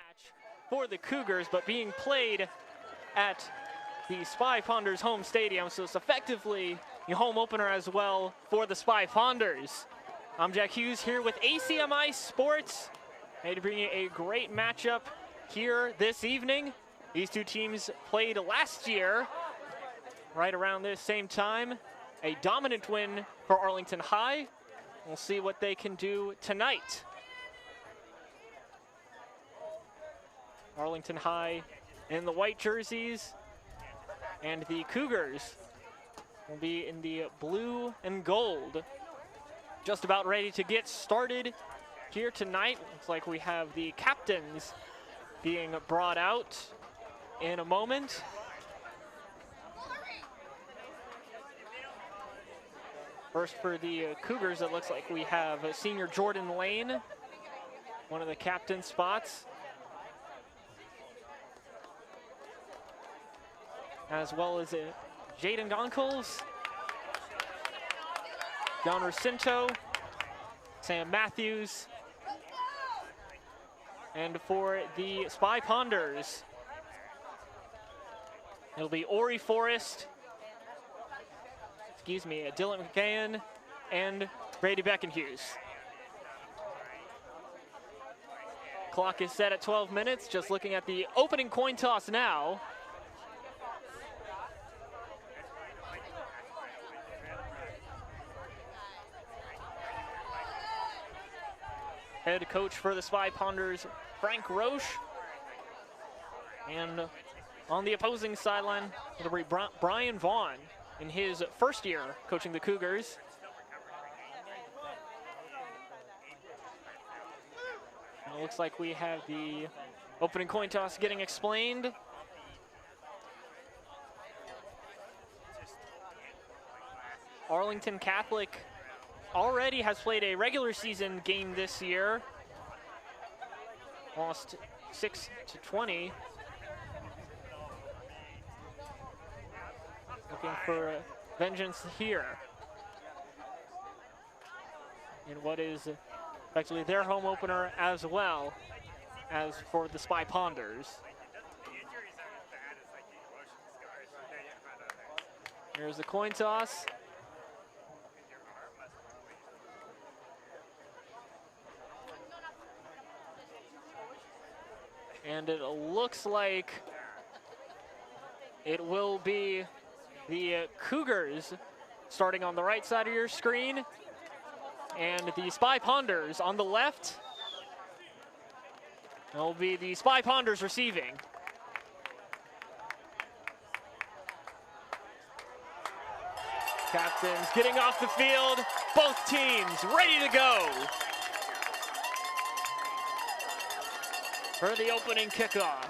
match for the Cougars, but being played at the Spy Ponders home stadium, so it's effectively the home opener as well for the Spy Ponders. I'm Jack Hughes here with ACMi Sports, ready to bring you a great matchup here this evening. These two teams played last year, right around this same time. A dominant win for Arlington High. We'll see what they can do tonight. Arlington High in the white jerseys, and the Cougars will be in the blue and gold. Just about ready to get started here tonight. Looks like we have the captains being brought out in a moment. First for the Cougars, it looks like we have senior Jordan Lane, one of the captain spots, as well as Jaden Gonkels, John Racinto, Sam Matthews, and for the Spy Ponders, it'll be Ori Forrest, Dylan McCann, and Brady Beckenhughes. Clock is set at 12 minutes, just looking at the opening coin toss now. Head coach for the Spy Ponders, Frank Roche. And on the opposing sideline, it'll be Brian Vaughn in his first year coaching the Cougars. And it looks like we have the opening coin toss getting explained. Arlington Catholic already has played a regular season game this year. Lost 6-20. Looking for vengeance here in what is actually their home opener as well as for the Spy Ponders. Here's the coin toss. And it looks like it will be the Cougars starting on the right side of your screen, and the Spy Ponders on the left. It'll be the Spy Ponders receiving. Captains getting off the field, both teams ready to go for the opening kickoff.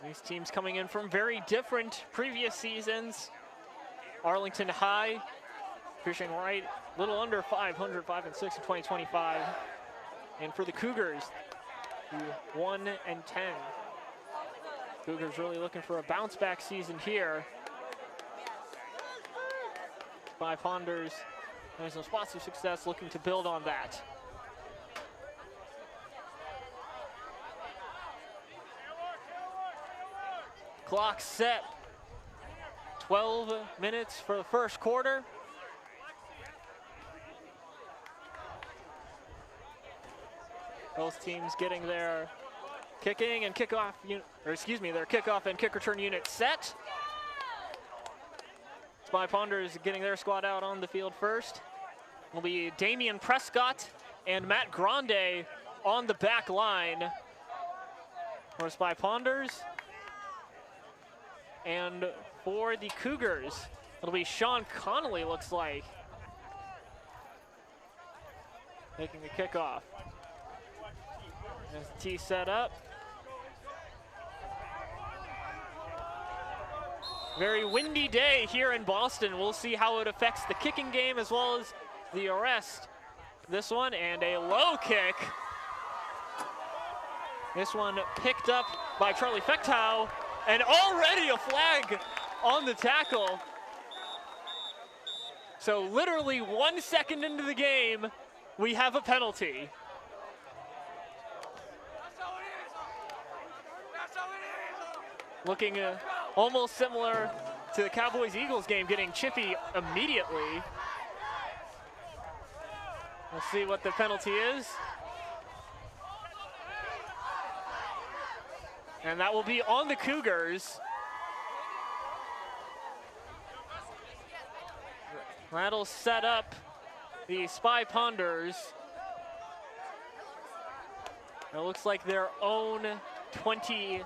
These teams coming in from very different previous seasons. Arlington High fishing right a little under 500, 5-6 in 2025. And for the Cougars, 1-10. Cougars really looking for a bounce back season here. Spy Ponders having some spots of success, looking to build on that. Clock set. 12 minutes for the first quarter. Both teams getting their kicking and kickoff, their kickoff and kick return unit set. Spy Ponders getting their squad out on the field first. Will be Damian Prescott and Matt Grande on the back line for Spy Ponders. And for the Cougars, it'll be Sean Connolly, looks like, making the kickoff. As the tee set up. Very windy day here in Boston. We'll see how it affects the kicking game as well as the arrest. This one, and a low kick. This one picked up by Charlie Fechtow, and already a flag on the tackle. So literally 1 second into the game, we have a penalty. Looking almost similar to the Cowboys-Eagles game, getting chippy immediately. We'll see what the penalty is. And that will be on the Cougars. That'll set up the Spy Ponders. It looks like their own 20,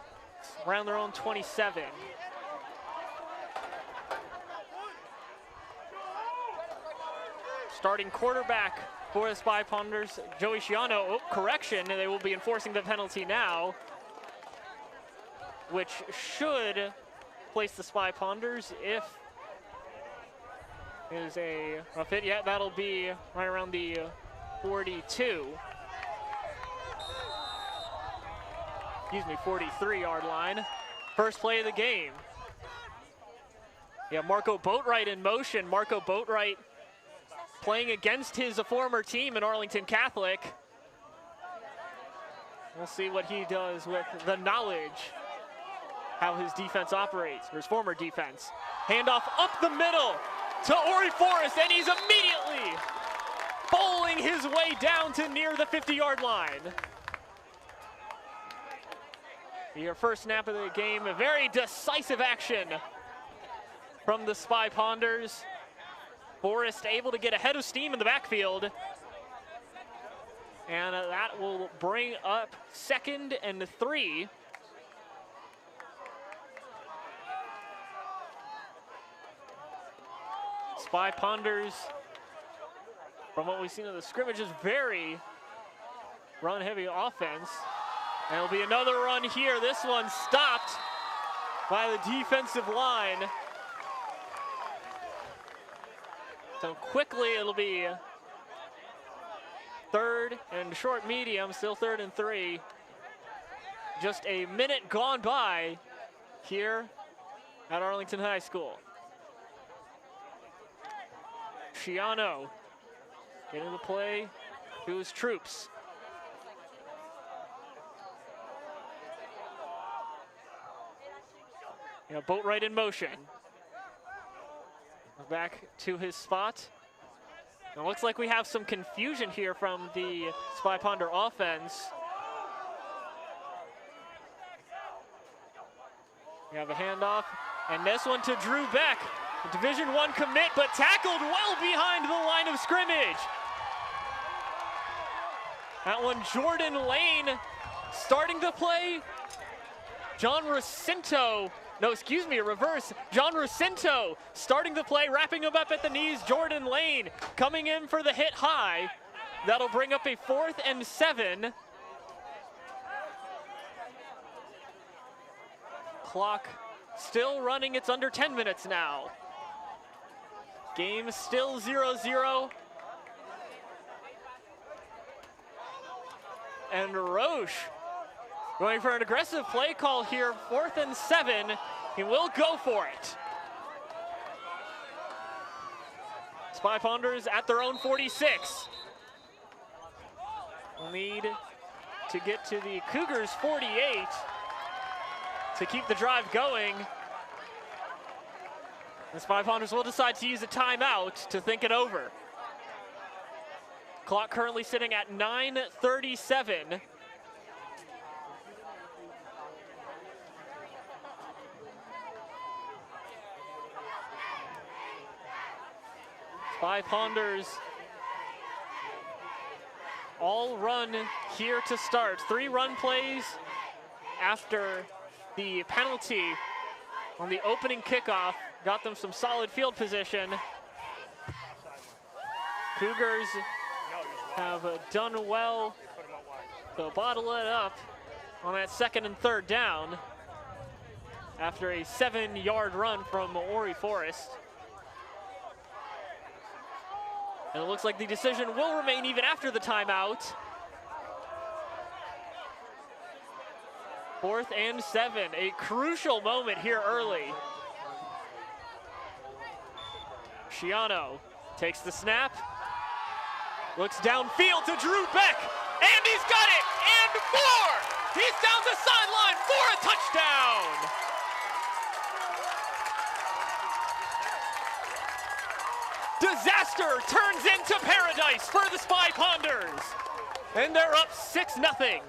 around their own 27. Starting quarterback for the Spy Ponders, Joey Shiano. Oh, correction, they will be enforcing the penalty now, which should place the Spy Ponders if is a rough hit. Yeah, that'll be right around the 42. Excuse me, 43-yard line. First play of the game. Yeah, Marco Boatwright in motion. Marco Boatwright playing against his former team in Arlington Catholic. We'll see what he does with the knowledge, how his defense operates, or his former defense. Handoff up the middle to Ori Forrest, and he's immediately bowling his way down to near the 50-yard line. Your first snap of the game, a very decisive action from the Spy Ponders. Forrest able to get ahead of steam in the backfield. And that will bring up 2nd and 3. Spy Ponders, from what we've seen of the scrimmage, is very run-heavy offense. And it'll be another run here. This one stopped by the defensive line. So quickly it'll be 3rd and short medium, still 3rd and 3. Just a minute gone by here at Arlington High School. Shiano getting the play to his troops. Yeah, Boatwright in motion. Back to his spot. It looks like we have some confusion here from the Spy Ponder offense. We have a handoff, and this one to Drew Beck. Division I commit, but tackled well behind the line of scrimmage. That one, Jordan Lane starting to play. John Rocinto, no, excuse me, a reverse. John Rocinto starting to play, wrapping him up at the knees. Jordan Lane coming in for the hit high. That'll bring up a 4th and 7. Clock still running, it's under 10 minutes now. Game still 0-0. And Roche going for an aggressive play call here, 4th and 7. He will go for it. Spy Ponders at their own 46. Need to get to the Cougars 48 to keep the drive going. The Spy Ponders will decide to use a timeout to think it over. Clock currently sitting at 9:37. Spy Ponders all run here to start. 3 run plays after the penalty on the opening kickoff. Got them some solid field position. Cougars have done well to bottle it up on that 2nd and 3rd down after a 7-yard run from Ori Forrest. And it looks like the decision will remain even after the timeout. 4th and 7, a crucial moment here early. Shiano takes the snap, looks downfield to Drew Beck, and he's got it, and more! He's down the sideline for a touchdown! Disaster turns into paradise for the Spy Ponders, and they're up 6-0.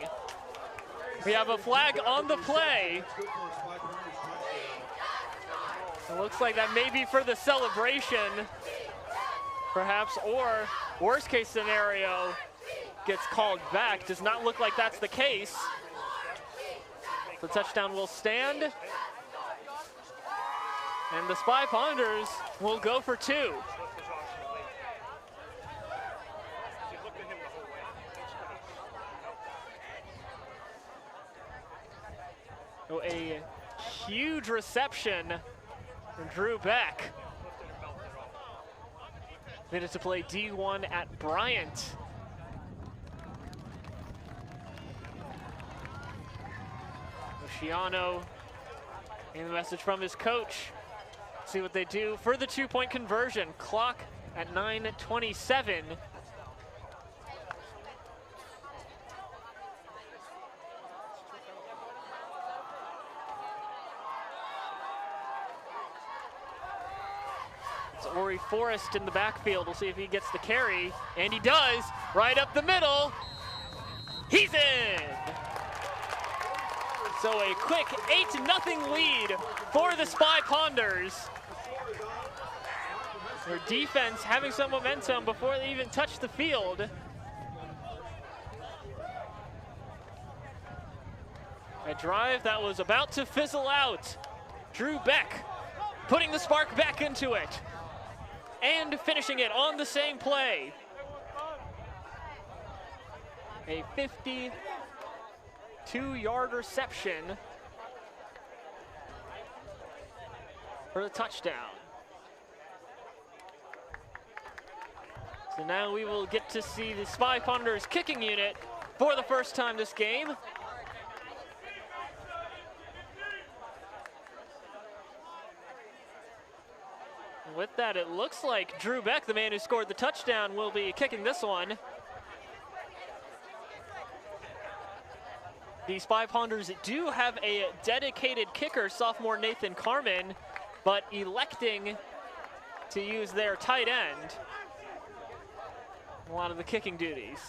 We have a flag on the play. It looks like that may be for the celebration, perhaps, or worst case scenario, gets called back. Does not look like that's the case. The touchdown will stand, and the Spy Ponders will go for 2. Oh, a huge reception from Drew Beck. Minute to play D1 at Bryant. Shiano, and the message from his coach. See what they do for the 2-point conversion. Clock at 9:27. It's Ori Forrest in the backfield. We'll see if he gets the carry, and he does. Right up the middle. He's in. So a quick 8-0 lead for the Spy Ponders. Their defense having some momentum before they even touch the field. A drive that was about to fizzle out. Drew Beck putting the spark back into it and finishing it on the same play. A 52-yard reception for the touchdown. So now we will get to see the Spy Ponders kicking unit for the first time this game. And with that, it looks like Drew Beck, the man who scored the touchdown, will be kicking this one. The Spy Ponders do have a dedicated kicker, sophomore Nathan Carmen, but electing to use their tight end a lot of the kicking duties.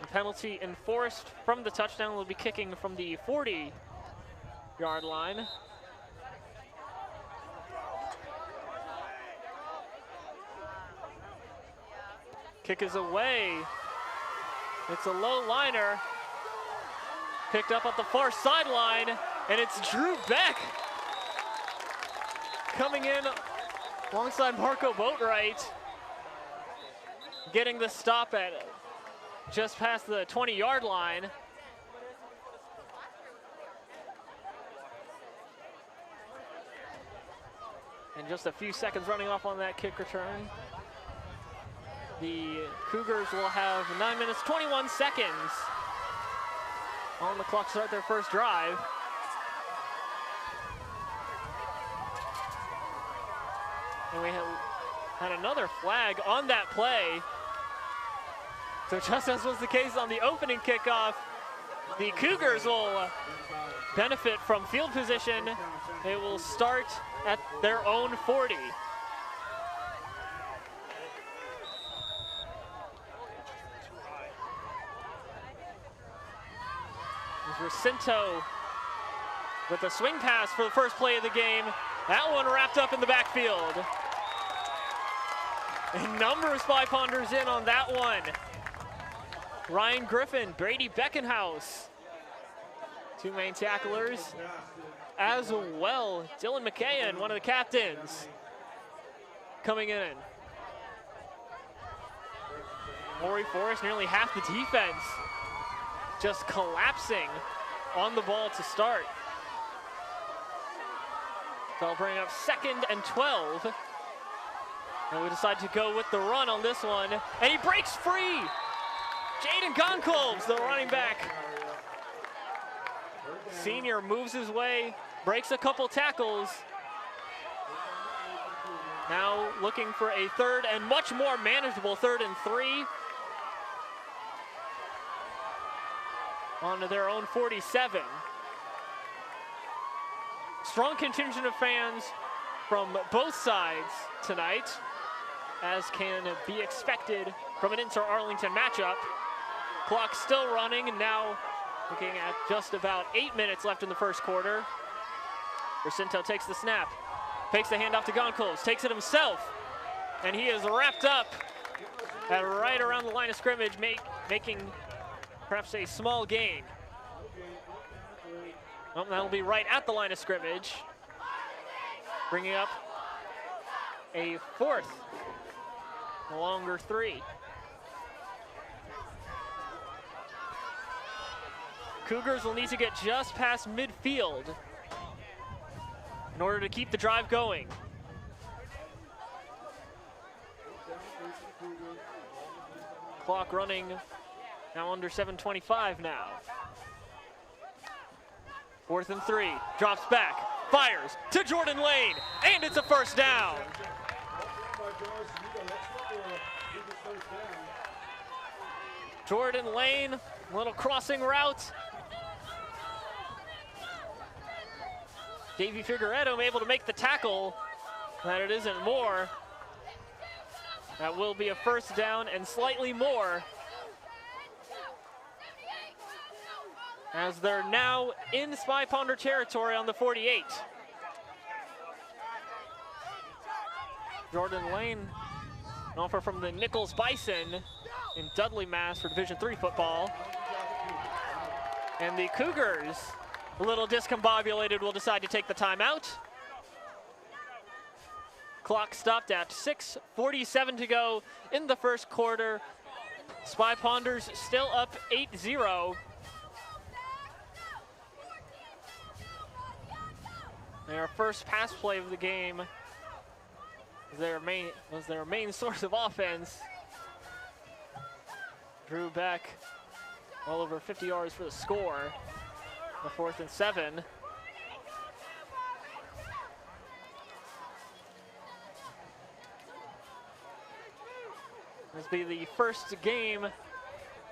The penalty enforced from the touchdown will be kicking from the 40-yard line. Kick is away. It's a low liner. Picked up at the far sideline, and it's Drew Beck coming in alongside Marco Boatwright, getting the stop at just past the 20-yard line. And just a few seconds running off on that kick return. The Cougars will have 9 minutes, 21 seconds on the clock to start their first drive. And we had another flag on that play. So just as was the case on the opening kickoff, the Cougars will benefit from field position. They will start at their own 40. Jacinto with a swing pass for the first play of the game. That one wrapped up in the backfield. A number of Spy Ponders in on that one. Ryan Griffin, Brady Beckenhouse, two main tacklers, as well Dylan McKayan, one of the captains, coming in. Ori Forrest, nearly half the defense, just collapsing on the ball to start. So I'll bring up 2nd and 12. And we decide to go with the run on this one. And he breaks free. Jaden Gonkolbs, the running back. Senior moves his way breaks a couple tackles. Now looking for a third and much more manageable 3rd and 3. Onto their own 47. Strong contingent of fans from both sides tonight, as can be expected from an inter-Arlington matchup. Clock still running, and now looking at just about 8 minutes left in the first quarter. Jacinto takes the snap, fakes the handoff to Goncalves, takes it himself, and he is wrapped up at right around the line of scrimmage, making perhaps a small gain. Well, that'll be right at the line of scrimmage, bringing up a 4th, a longer 3. Cougars will need to get just past midfield in order to keep the drive going. Clock running now under 7:25 now. 4th and 3, drops back, fires to Jordan Lane, and it's a first down. Jordan Lane, a little crossing route. Davey Figueredo able to make the tackle, that it isn't more. That will be a first down and slightly more, as they're now in Spy Ponder territory on the 48. Jordan Lane, an offer from the Nichols Bison in Dudley, Mass for Division III football. And the Cougars, a little discombobulated, will decide to take the timeout. Clock stopped at 6:47 to go in the first quarter. Spy Ponders still up 8-0. Their first pass play of the game was their main source of offense. Drew back well over 50 yards for the score. The 4th and 7. This will be the first game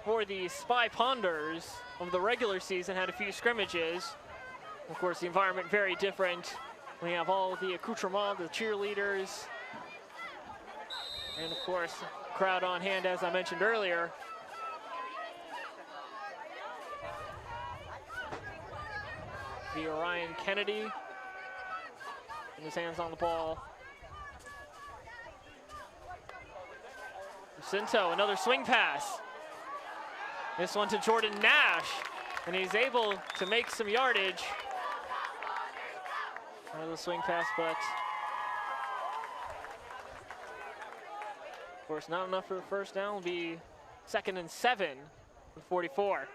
for the Spy Ponders of the regular season. Had a few scrimmages. Of course, the environment very different. We have all the accoutrements, the cheerleaders, and of course, crowd on hand, as I mentioned earlier. The Orion Kennedy, and his hands on the ball. Jacinto, another swing pass. This one to Jordan Nash, and he's able to make some yardage. Another swing pass, but of course not enough for the first down. Will be 2nd and 7 with 44.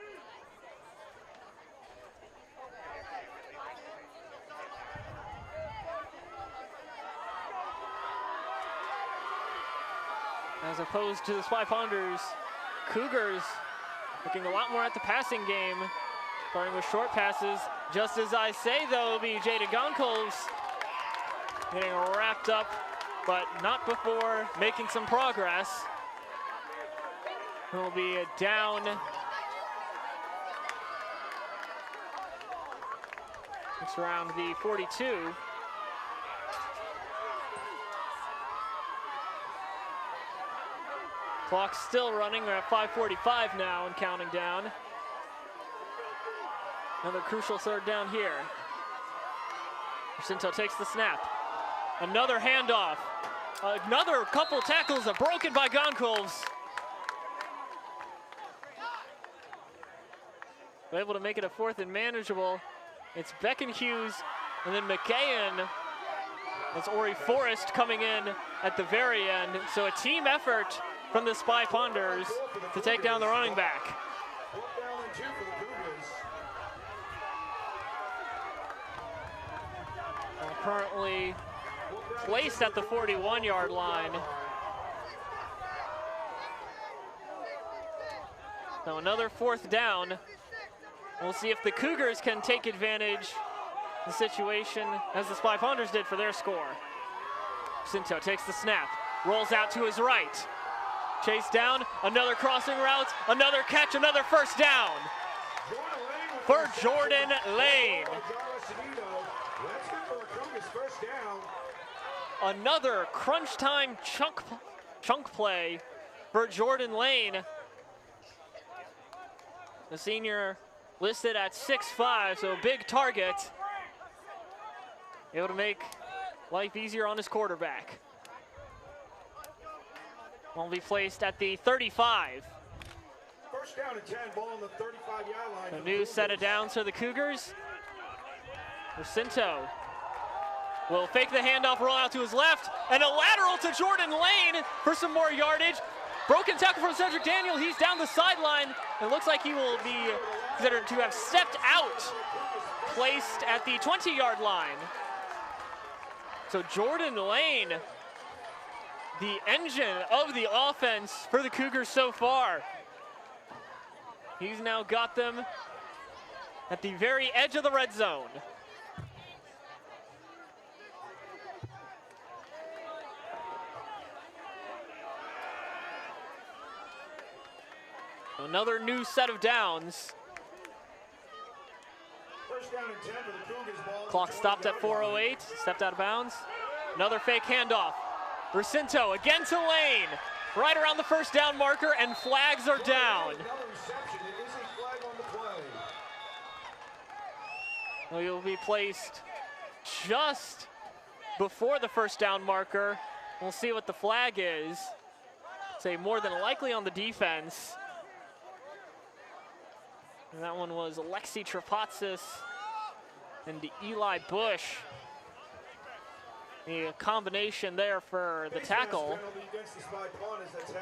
As opposed to the Spy Ponders, Cougars looking a lot more at the passing game, starting with short passes. Just as I say, though, it'll be Jada Goncalves getting wrapped up, but not before making some progress. He'll be down. It's around the 42. Clock's still running. We're at 5:45 now and counting down. Another crucial 3rd down here. Jacinto takes the snap. Another handoff. Another couple tackles are broken by Goncalves. We're able to make it a 4th and manageable. It's Beckenhughes and then McKayen. That's Ori Forrest coming in at the very end. So a team effort from the Spy Ponders to take down the running back. Currently placed at the 41-yard line. So another 4th down. We'll see if the Cougars can take advantage the situation as the Spy Ponders did for their score. Cinto takes the snap, rolls out to his right. Chase down, another crossing route, another catch, another first down for Jordan Lane. Another crunch time chunk play for Jordan Lane. The senior listed at 6'5", so a big target. Able to make life easier on his quarterback. Will be placed at the 35. First down and 10, ball on the 35-yard line. A new set of downs for the Cougars. Cinto will fake the handoff, roll out to his left, and a lateral to Jordan Lane for some more yardage. Broken tackle from Cedric Daniel. He's down the sideline. It looks like he will be considered to have stepped out, placed at the 20-yard line. So Jordan Lane, the engine of the offense for the Cougars so far. He's now got them at the very edge of the red zone. Another new set of downs. First down and 10 for the Cougars, ball. Clock stopped at 4:08, stepped out of bounds. Another fake handoff. Cinto again to Lane, right around the first down marker, and flags are down. Another reception. It is a flag on the play. Well, he'll be placed just before the first down marker. We'll see what the flag is. Say more than likely on the defense. And that one was Alexi Trapatsis and Eli Bush. The combination there for the tackle.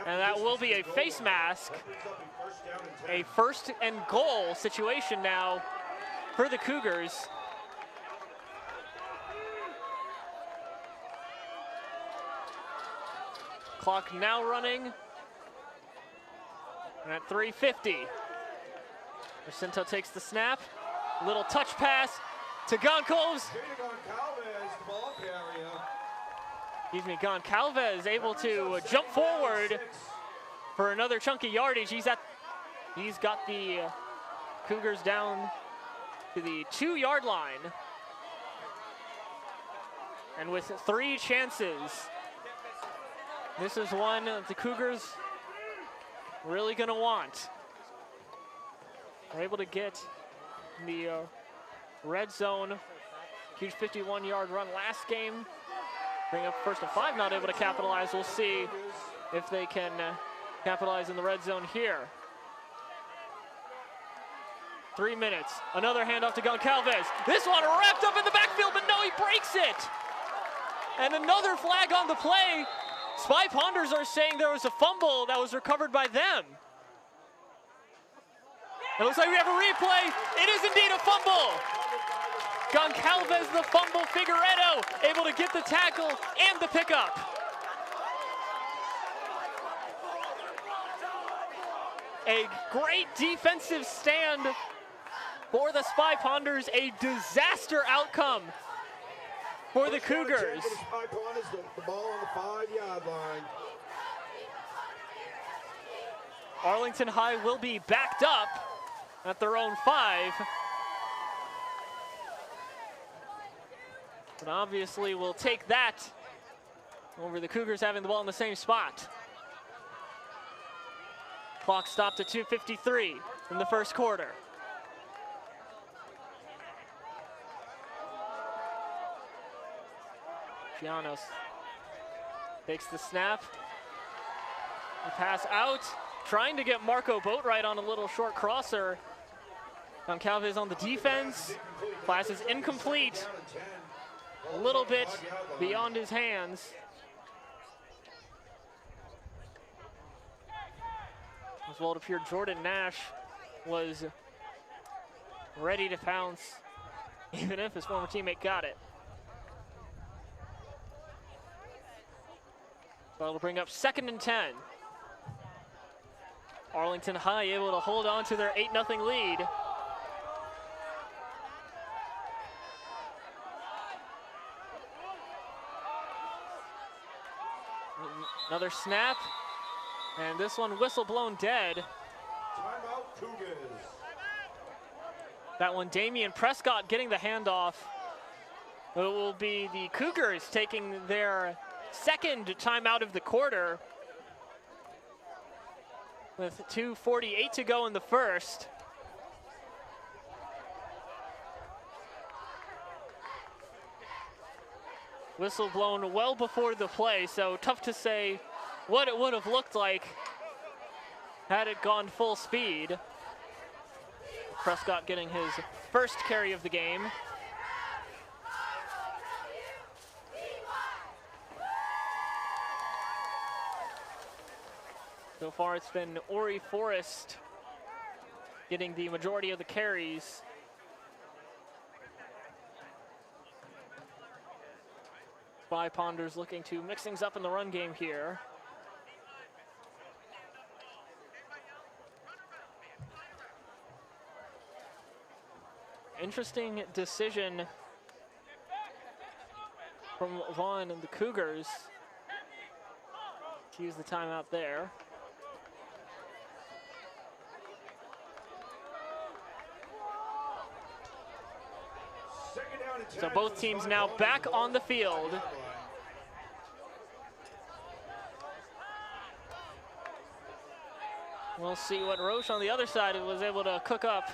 And that will be a face mask. A first and goal situation now for the Cougars. Clock now running. And at 3:50. Cinto takes the snap. Little touch pass to Goncalves. Goncalves able to jump forward for another chunky yardage. He's got the Cougars down to the 2-yard line. And with 3 chances, this is one that the Cougars really gonna want. They're able to get the red zone. Huge 51-yard run last game. Bring up first and 5, not able to capitalize. We'll see if they can capitalize in the red zone here. 3 minutes. Another handoff to Goncalves. This one wrapped up in the backfield, but no, he breaks it. And another flag on the play. Spy Ponders are saying there was a fumble that was recovered by them. It looks like we have a replay. It is indeed a fumble. Goncalves, the fumble, Figueredo able to get the tackle and the pickup. A great defensive stand for the Spy Ponders. A disaster outcome for the Cougars. The ball on the 5-yard line. Arlington High will be backed up at their own 5. But obviously we'll take that over the Cougars having the ball in the same spot. Clock stopped at 2:53 in the first quarter. Giannos takes the snap. The pass out, trying to get Marco Boatwright on a little short crosser. Goncalves on the defense. Pass is incomplete. A little bit beyond his hands. As well, it appeared Jordan Nash was ready to pounce, even if his former teammate got it. So it'll bring up 2nd and 10. Arlington High able to hold on to their 8-0 lead. Another snap, and this one whistle blown dead. Timeout, Cougars. That one, Damian Prescott getting the handoff. It will be the Cougars taking their second timeout of the quarter with 2:48 to go in the first. Whistle blown well before the play, so tough to say what it would have looked like had it gone full speed. Prescott getting his first carry of the game. So far it's been Ori Forrest getting the majority of the carries. Spy Ponders looking to mix things up in the run game here. Interesting decision from Vaughn and the Cougars to use the timeout there. So both teams now back on the field. We'll see what Roche on the other side was able to cook up.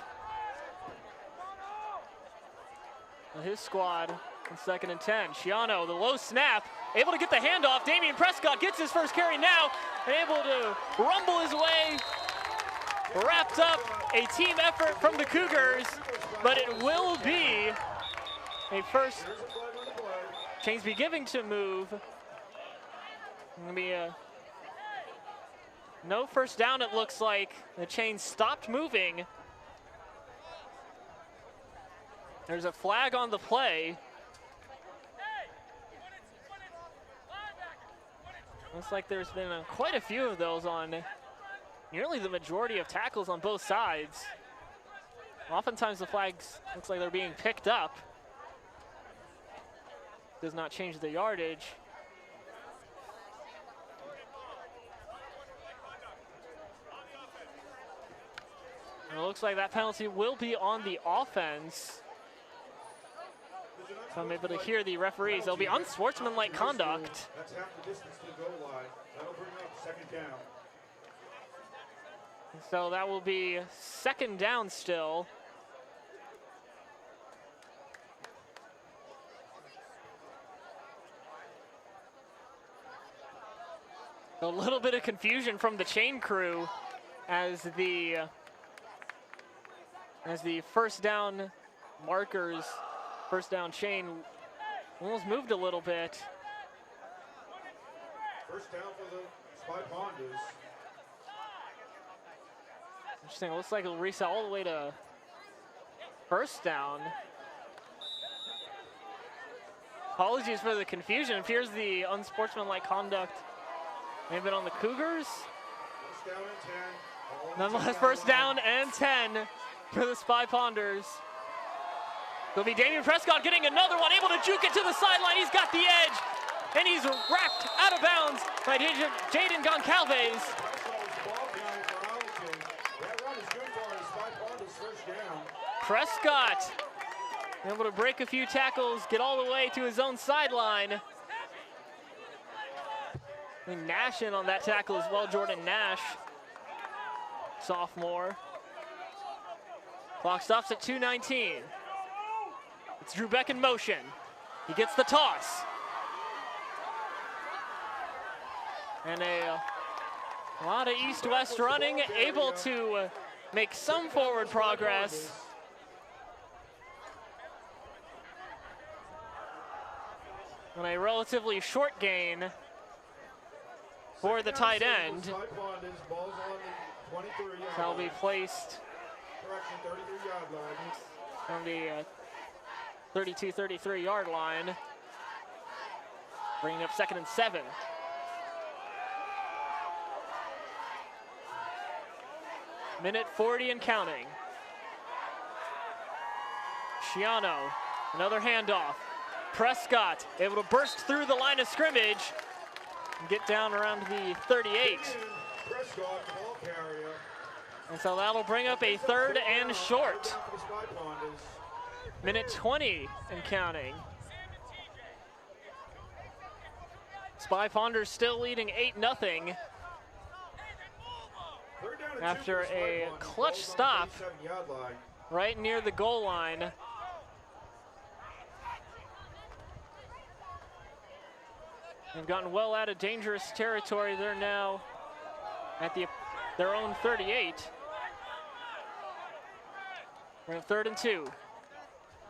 His squad in 2nd and 10. Shiano, the low snap, able to get the handoff. Damian Prescott gets his first carry now, and able to rumble his way. Wrapped up a team effort from the Cougars, but it will be a first. Chains be giving to move. Gonna be a no first down, it looks like. The Chains stopped moving. There's a flag on the play. Looks like there's been quite a few of those on nearly the majority of tackles on both sides. Oftentimes the flags looks like they're being picked up. Does not change the yardage. And it looks like that penalty will be on the offense. So I'm able to hear the referees. There'll be unsportsmanlike conduct. That's half the distance to the goal line. That'll bring up 2nd down. So that will be 2nd down still. A little bit of confusion from the chain crew as the first down markers, first down chain almost moved a little bit. First down for the Spy Ponders. Interesting, it looks like it'll reset all the way to first down. Apologies for the confusion. It appears the unsportsmanlike conduct may have been on the Cougars. First down and 10. Nonetheless, first down and 10 for the Spy Ponders. It'll be Damian Prescott getting another one, able to juke it to the sideline. He's got the edge, and he's wrapped out of bounds by Jaden Goncalves. Prescott able to break a few tackles, get all the way to his own sideline. And Nash in on that tackle as well, Jordan Nash, sophomore. Clock stops at 2:19. It's Drew Beck in motion. He gets the toss. And a lot of east-west running, able to make some forward progress. On a relatively short gain for the tight end. That'll be placed on the 32-33 yard line, bringing up 2nd and 7. Minute 40 and counting. Shiano, another handoff. Prescott able to burst through the line of scrimmage. get down around the 38. Prescott, ball carrier. And so that'll bring up a third and short. Minute 20 and counting. Spy Ponders still leading 8-0 after a clutch stop right near the goal line. They've gotten well out of dangerous territory. They're now at their own 38. We're at 3rd and 2.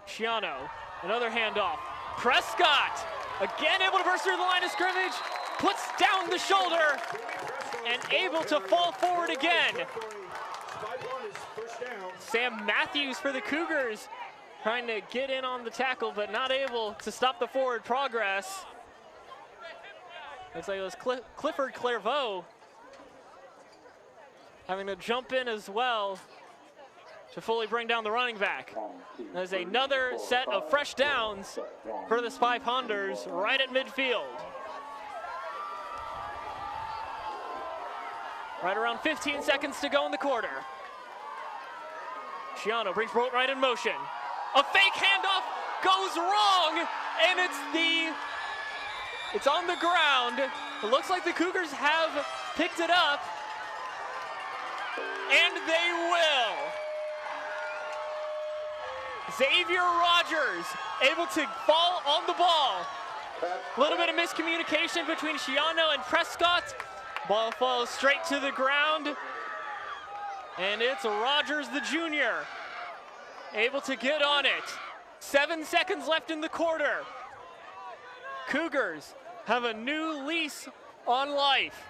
Schiano, another handoff. Prescott, again able to burst through the line of scrimmage, puts down the shoulder, and able to fall forward again. Sam Matthews for the Cougars, trying to get in on the tackle, but not able to stop the forward progress. Looks like it was Clifford Clairvaux having to jump in as well to fully bring down the running back. There's another set of fresh downs for the Spy Ponders right at midfield. Right around 15 seconds to go in the quarter. Schiano brings Brodt right in motion. A fake handoff goes wrong, and it's on the ground. It looks like the Cougars have picked it up, and they will. Xavier Rogers able to fall on the ball. A little bit of miscommunication between Schiano and Prescott. Ball falls straight to the ground, and it's Rogers the junior able to get on it. 7 seconds left in the quarter. Cougars have a new lease on life.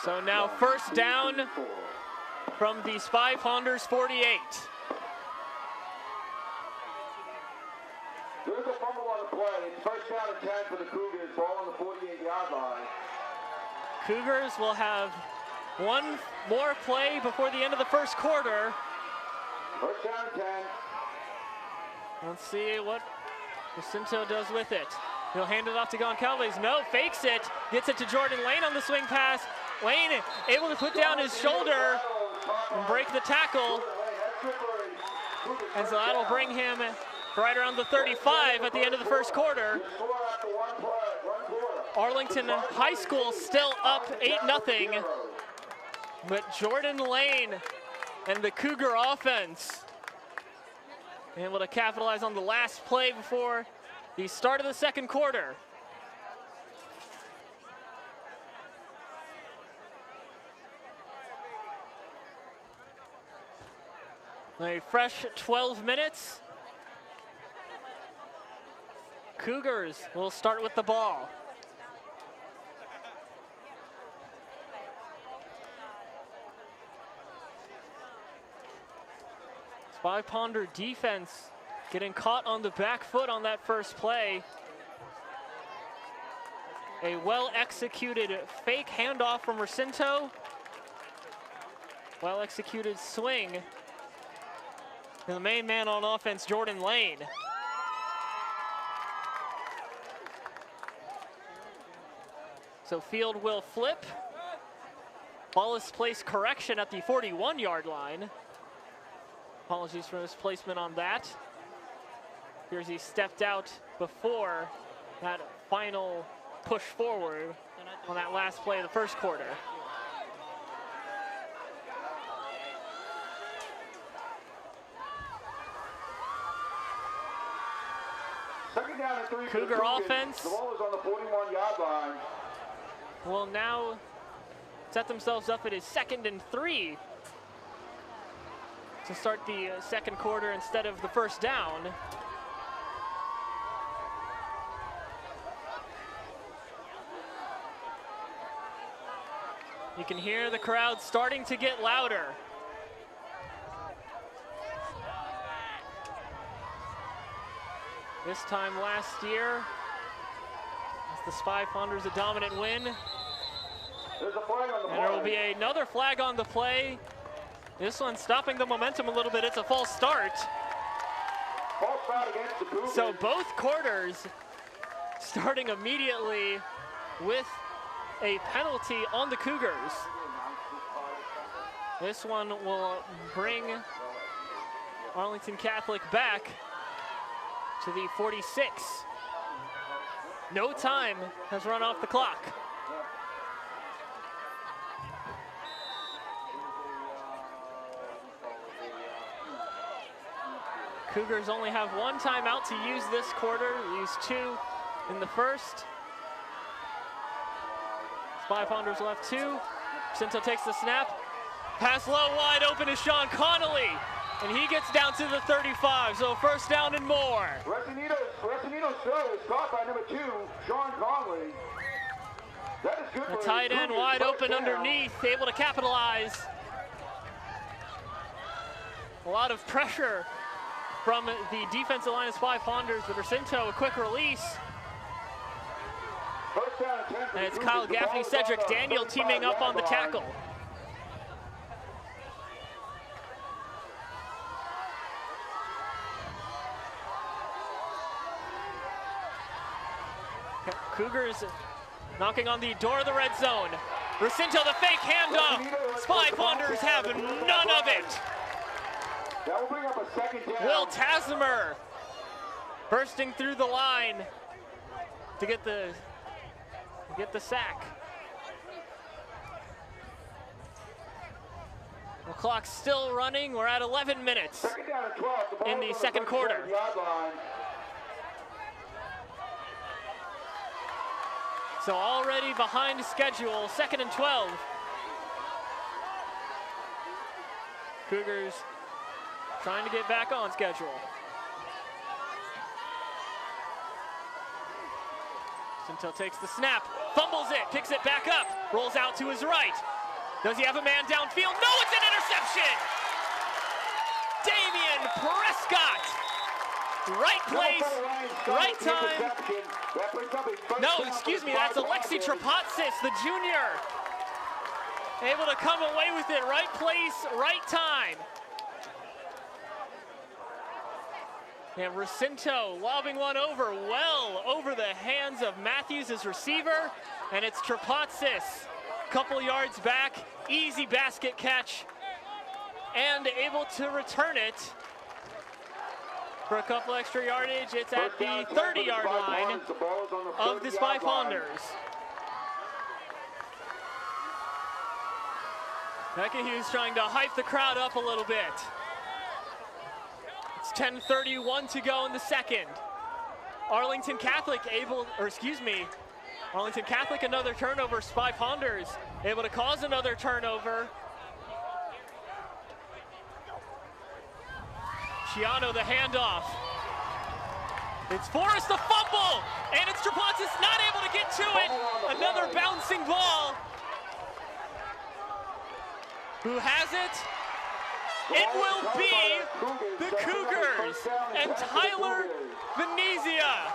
So now first down from the Spy Ponders 48. There's a fumble on the play. It's first down and 10 for the Cougars, ball on the 48-yard line. Cougars will have one more play before the end of the first quarter. First down and 10. Let's see what Jacinto does with it. He'll hand it off to Goncalves. No, fakes it. Gets it to Jordan Lane on the swing pass. Lane able to put down his shoulder and break the tackle. And so that'll bring him right around the 35 at the end of the first quarter. Arlington High School still up 8-0. But Jordan Lane and the Cougar offense able to capitalize on the last play before the start of the second quarter. A fresh 12 minutes. Cougars will start with the ball. Spy Ponder defense getting caught on the back foot on that first play. A well-executed fake handoff from Jacinto. Well-executed swing. And the main man on offense, Jordan Lane. So field will flip. Ball is placed correction at the 41-yard line. Apologies for misplacement on that. Here's he stepped out before that final push forward on that last play of the first quarter. Second down and 3 Cougar for the offense. The ball is on the 41-yard line. Will now set themselves up at his 2nd and 3 to start the second quarter instead of the first down. You can hear the crowd starting to get louder. This time last year, as the Spy Ponders a dominant win. There's a flag on the play. And there will be another flag on the play. This one stopping the momentum a little bit. It's a false start. False start against the Cougars. So both quarters starting immediately with a penalty on the Cougars. This one will bring Arlington Catholic back to the 46. No time has run off the clock. Cougars only have one timeout to use this quarter. Used 2 in the first. Spy Ponders left 2. Cinto takes the snap. Pass low, wide open is Sean Connolly. And he gets down to the 35, so first down and more. Resinito's throw is caught by number 2, Sean Connolly. That is good The for tight end wide open underneath, able to capitalize. A lot of pressure from the defensive line of Spy Ponders, but Recinto, a quick release. First down and 10 for And it's the Kyle Cougars. The Gaffney, ball is Cedric on the Daniel teaming up on the 35-yard tackle. line. Cougars knocking on the door of the red zone. Recinto, the fake handoff. Spy Ponders have none of it. That will bring up a second down. Will Tasimer bursting through the line to get the sack. The clock's still running. We're at 11 minutes Second down and 12. The ball in the is on second quarter. 37-yard line. So already behind schedule, 2nd and 12. Cougars trying to get back on schedule. Cinto takes the snap, fumbles it, picks it back up, rolls out to his right. Does he have a man downfield? No, it's an interception! Damian Prescott! Right place, right time. No, excuse me, that's Alexi Trapatsis, the junior. Able to come away with it, right place, right time. And Recinto lobbing one over, well over the hands of Matthews, his receiver, and it's Trapatsis, couple yards back, easy basket catch, and able to return it for a couple extra yardage. It's at the 30-yard line of the Spy Ponders. Becca Hughes trying to hype the crowd up a little bit. It's 10:31 to go in the second. Arlington Catholic Arlington Catholic another turnover. Spy Ponders able to cause another turnover. Chiano the handoff. It's Forrest the fumble, and it's Trapatsis not able to get to it. Another bouncing ball. Who has it? It will be the Cougars and Tyler Venezia.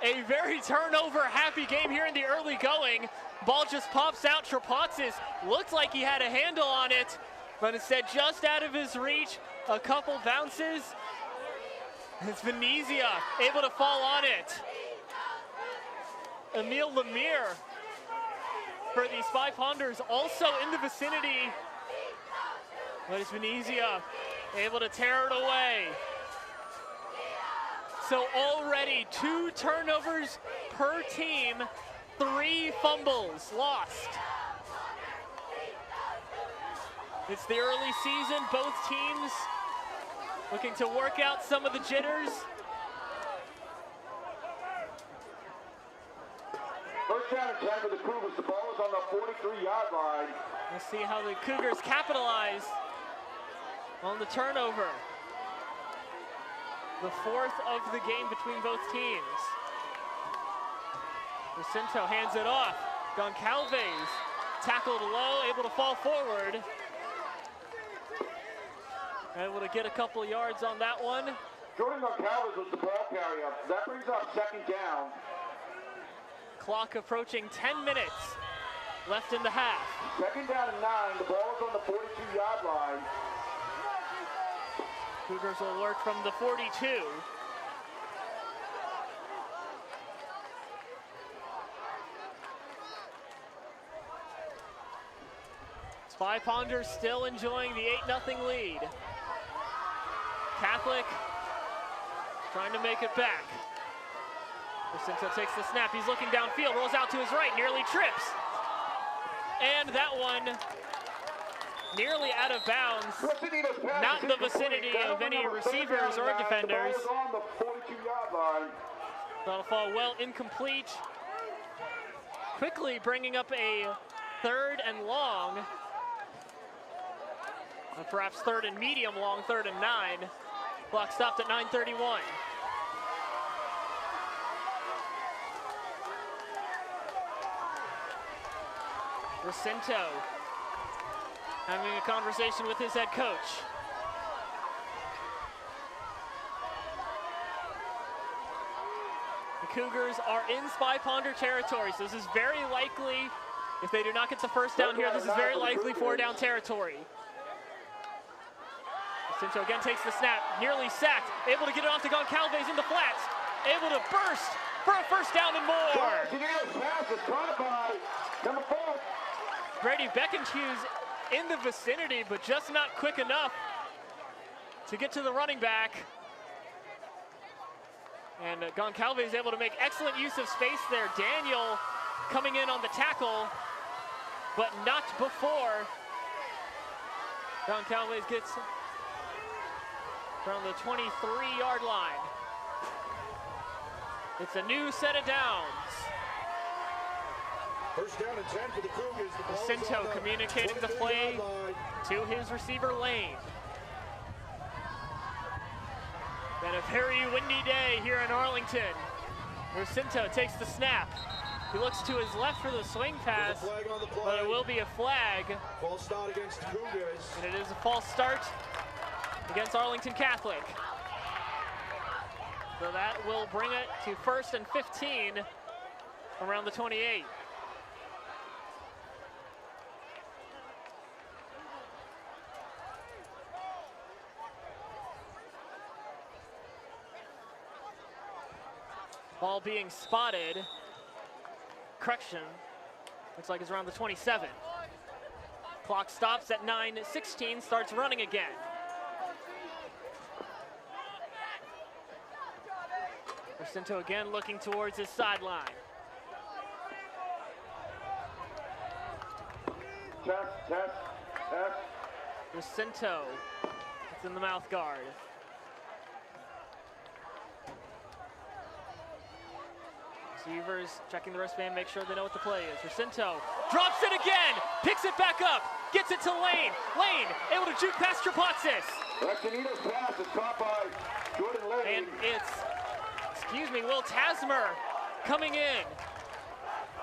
A very turnover-happy game here in the early going. Ball just pops out. Trapatsis looked like he had a handle on it, but instead just out of his reach. A couple bounces. It's Venezia able to fall on it. Emil Lemire for the Spy Ponders also in the vicinity. But it's Venezia able to tear it away. So already 2 turnovers per team, 3 fumbles lost. It's the early season, both teams looking to work out some of the jitters. First down and 10 for the Cougars. The ball is on the 43-yard line. We'll see how the Cougars capitalize on the turnover. The 4th of the game between both teams. Recinto hands it off. Goncalves tackled low, able to fall forward. Able to get a couple yards on that one. Jordan Goncalves was the ball carrier. That brings up second down. Clock approaching 10 minutes left in the half. Second down and 9. The ball is on the 42-yard line. Cougars will work from the 42. Spy Ponders still enjoying the 8-0 lead. Catholic trying to make it back. Jacinto takes the snap, he's looking downfield, rolls out to his right, nearly trips. And that one nearly out of bounds, not in the vicinity of any receivers or defenders. That'll fall well incomplete. Quickly bringing up a 3rd and long, or perhaps 3rd and medium long, 3rd and 9. Clock stopped at 9:31. Jacinto having a conversation with his head coach. The Cougars are in Spy Ponder territory, so this is very likely, if they do not get the first down here, this is very likely 4-down territory. Jacinto again takes the snap, nearly sacked, able to get it off to Goncalves in the flats, able to burst for a first down and more. Brady Beckenhughes in the vicinity, but just not quick enough to get to the running back. And Goncalves is able to make excellent use of space there. Daniel coming in on the tackle, but not before Goncalves gets around the 23-yard line. It's a new set of downs. First down and 10 for the Cougars. Jacinto communicating the play to his receiver Lane. Been a very windy day here in Arlington. Jacinto takes the snap. He looks to his left for the swing pass, but it will be a flag. False start against the Cougars. And it is a false start against Arlington Catholic. So that will bring it to 1st and 15 around the 28. Ball being spotted. Correction. Looks like it's around the 27. Clock stops at 9:16, starts running again. Jacinto again looking towards his sideline. Test. Jacinto, it's in the mouth guard. Receivers checking the wristband, make sure they know what the play is. Jacinto drops it again, picks it back up, gets it to Lane. Lane able to juke past Trapatsis. Rectanito's pass is caught by Jordan Lane. And it's, Will Tasmer coming in.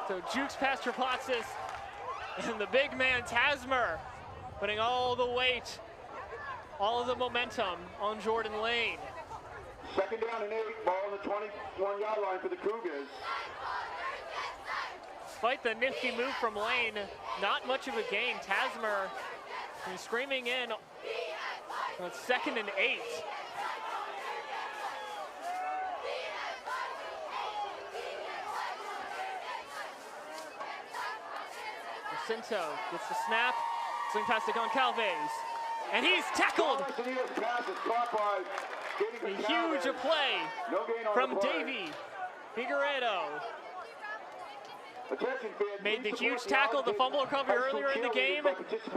So jukes past Trapatsis, and the big man Tasmer putting all the weight, all of the momentum on Jordan Lane. Second down and 8, ball on the 21-yard line for the Cougars. Despite the nifty move from Lane, not much of a gain. Tasmer screaming in on 2nd and 8. Jacinto gets the snap, swing pass to Goncalves, and he's tackled. A huge play from Davey Figueredo. Made the huge tackle, the fumble recovery earlier in the game,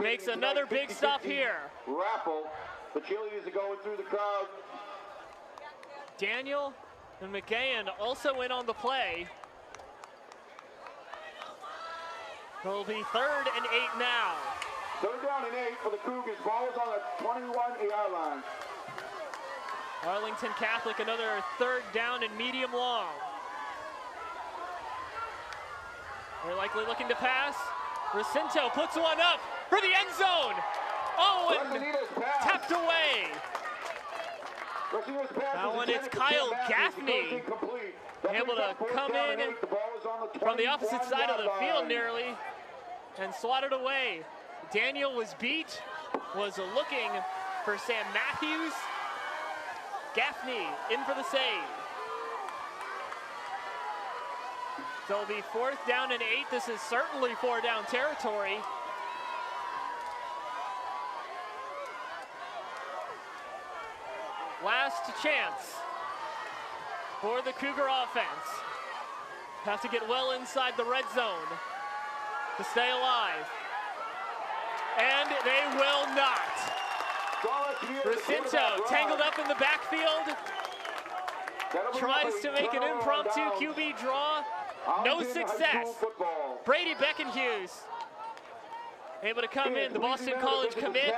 makes another big stop here. Raffle, the cheerleaders are going through the crowd. Daniel and McGahan also in on the play. It'll be 3rd and 8 now. 3rd down and 8 for the Cougars. Ball is on the 21-yard line. Arlington Catholic, another 3rd down and medium long. They're likely looking to pass. Jacinto puts one up for the end zone. Oh, and tapped away. That one is Kyle Gaffney, able to come in from the opposite side of the field nearly and swatted away. Daniel was beat, was looking for Sam Matthews. Gaffney in for the save. So it'll be 4th down and 8. This is certainly 4-down territory. Last chance for the Cougar offense. Have to get well inside the red zone to stay alive. And they will not. Jacinto tangled up in the backfield. Tries to make an impromptu QB draw. No success. Brady Beckenhughes able to come in. The Boston College commit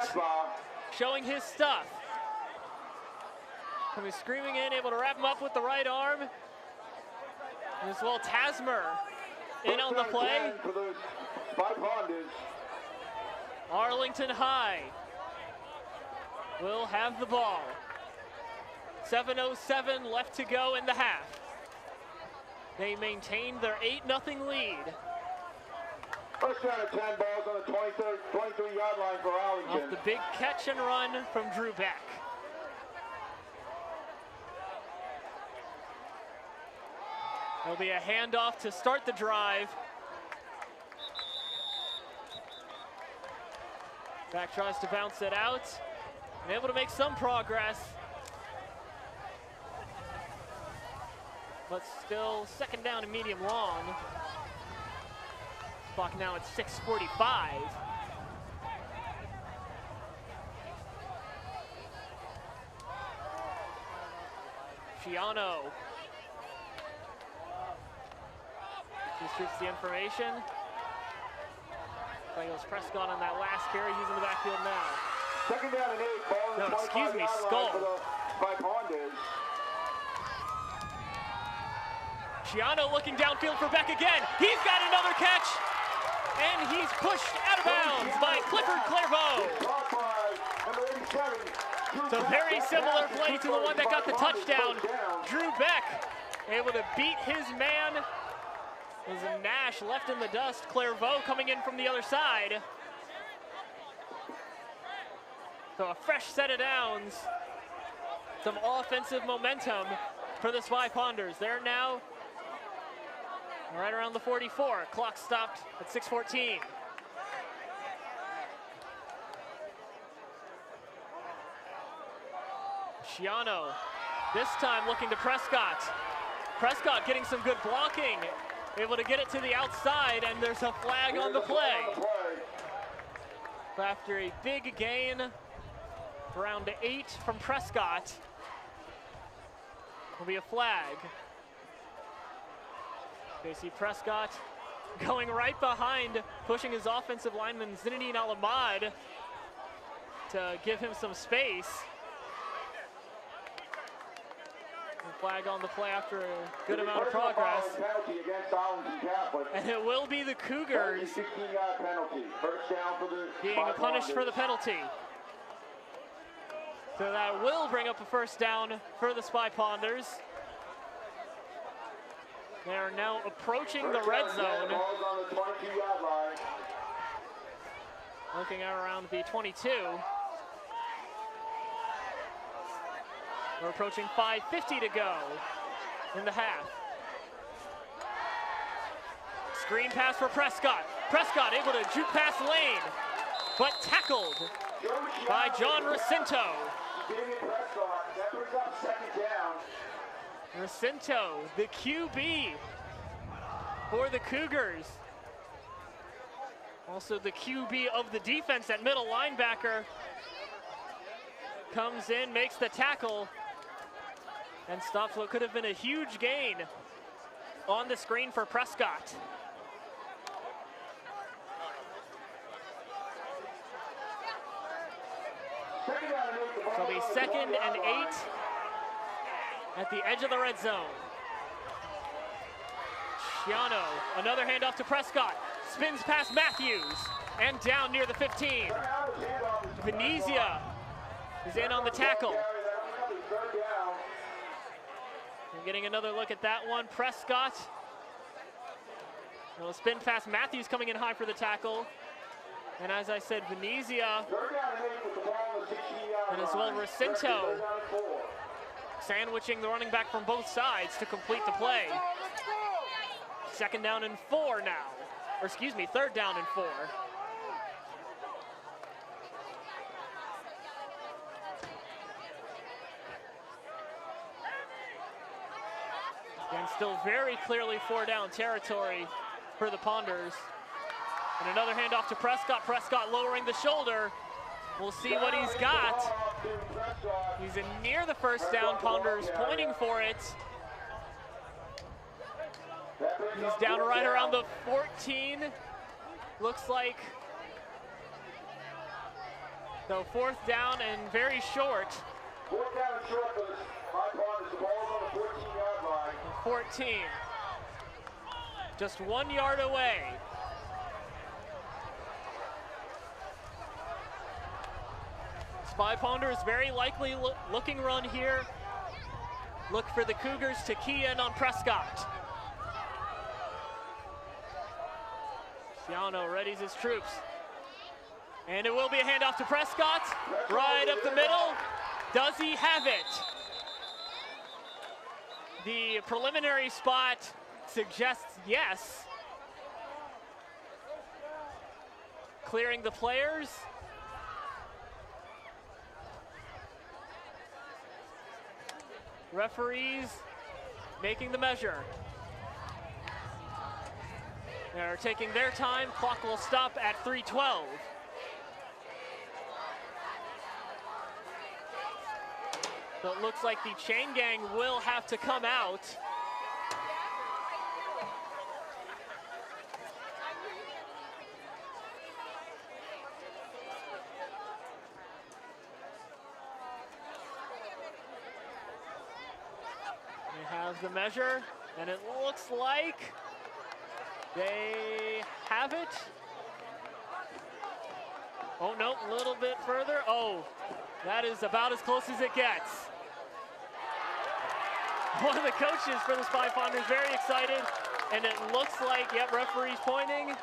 showing his stuff. Coming screaming in, able to wrap him up with the right arm. And as well, Tasmer in on the play. Arlington High will have the ball. 7:07 left to go in the half. They maintain their 8-0 lead. First down and 10, balls on the 23-yard line for Arlington. Off the big catch and run from Drew Beck. There'll be a handoff to start the drive. Beck tries to bounce it out and able to make some progress. But still 2nd down and medium long. Clock now at 6:45. Giano distributes the information. Players Prescott on that last carry. He's in the backfield now. 2nd down and 8. Ball no, excuse me, Skull. Giano looking downfield for Beck again. He's got another catch. And he's pushed out of bounds by Clifford Clairvaux. So very similar play to the one that got the touchdown. Drew Beck able to beat his man. There's a Nash left in the dust. Clairvaux coming in from the other side. So a fresh set of downs. Some offensive momentum for the Spy Ponders. They're now right around the 44. Clock stopped at 6:14. Giano, this time looking to Prescott. Prescott getting some good blocking. Able to get it to the outside, and there's a flag on the play. After a big gain, around 8 from Prescott, will be a flag. Casey Prescott going right behind, pushing his offensive lineman Zinedine Alamad to give him some space. Flag on the play after a good amount of progress. And it will be the Cougars being punished for the penalty. So that will bring up a 1st down for the Spy Ponders. They are now approaching the red zone. Looking around the 22. We're approaching 5:50 to go in the half. Screen pass for Prescott. Prescott able to juke past lane, but tackled by John Racinto. Racinto, the QB for the Cougars. Also the QB of the defense at middle linebacker. Comes in, makes the tackle, and stops what could have been a huge gain on the screen for Prescott. So it'll be 2nd and 8 at the edge of the red zone. Giano, another handoff to Prescott. Spins past Matthews and down near the 15. Venezia is in on the tackle. We're getting another look at that one. Prescott Little spin pass. Matthews coming in high for the tackle. And as I said, Venezia and as well Recinto sandwiching the running back from both sides to complete the play. 2nd down and 4 now. Or excuse me, 3rd down and 4. And still very clearly 4-down territory for the Ponders. And another handoff to Prescott. Prescott lowering the shoulder. We'll see what he's got. He's in near the 1st down. Ponders pointing for it. He's down right around the 14. Looks like. So 4th down and very short. 4th down and short for the Ponders. The ball's on the 14-yard line. 14. Just 1 yard away. Spy Ponders very likely looking run here. Look for the Cougars to key in on Prescott. Ciano readies his troops. And it will be a handoff to Prescott. Right up the middle. Does he have it? The preliminary spot suggests yes. Clearing the players. Referees making the measure. They're taking their time. Clock will stop at 3:12. So it looks like the chain gang will have to come out. They have the measure, and it looks like they have it. Oh, no, a little bit further. Oh, that is about as close as it gets. One of the coaches for the Spy Ponders very excited, and it looks like, yep, referee's pointing.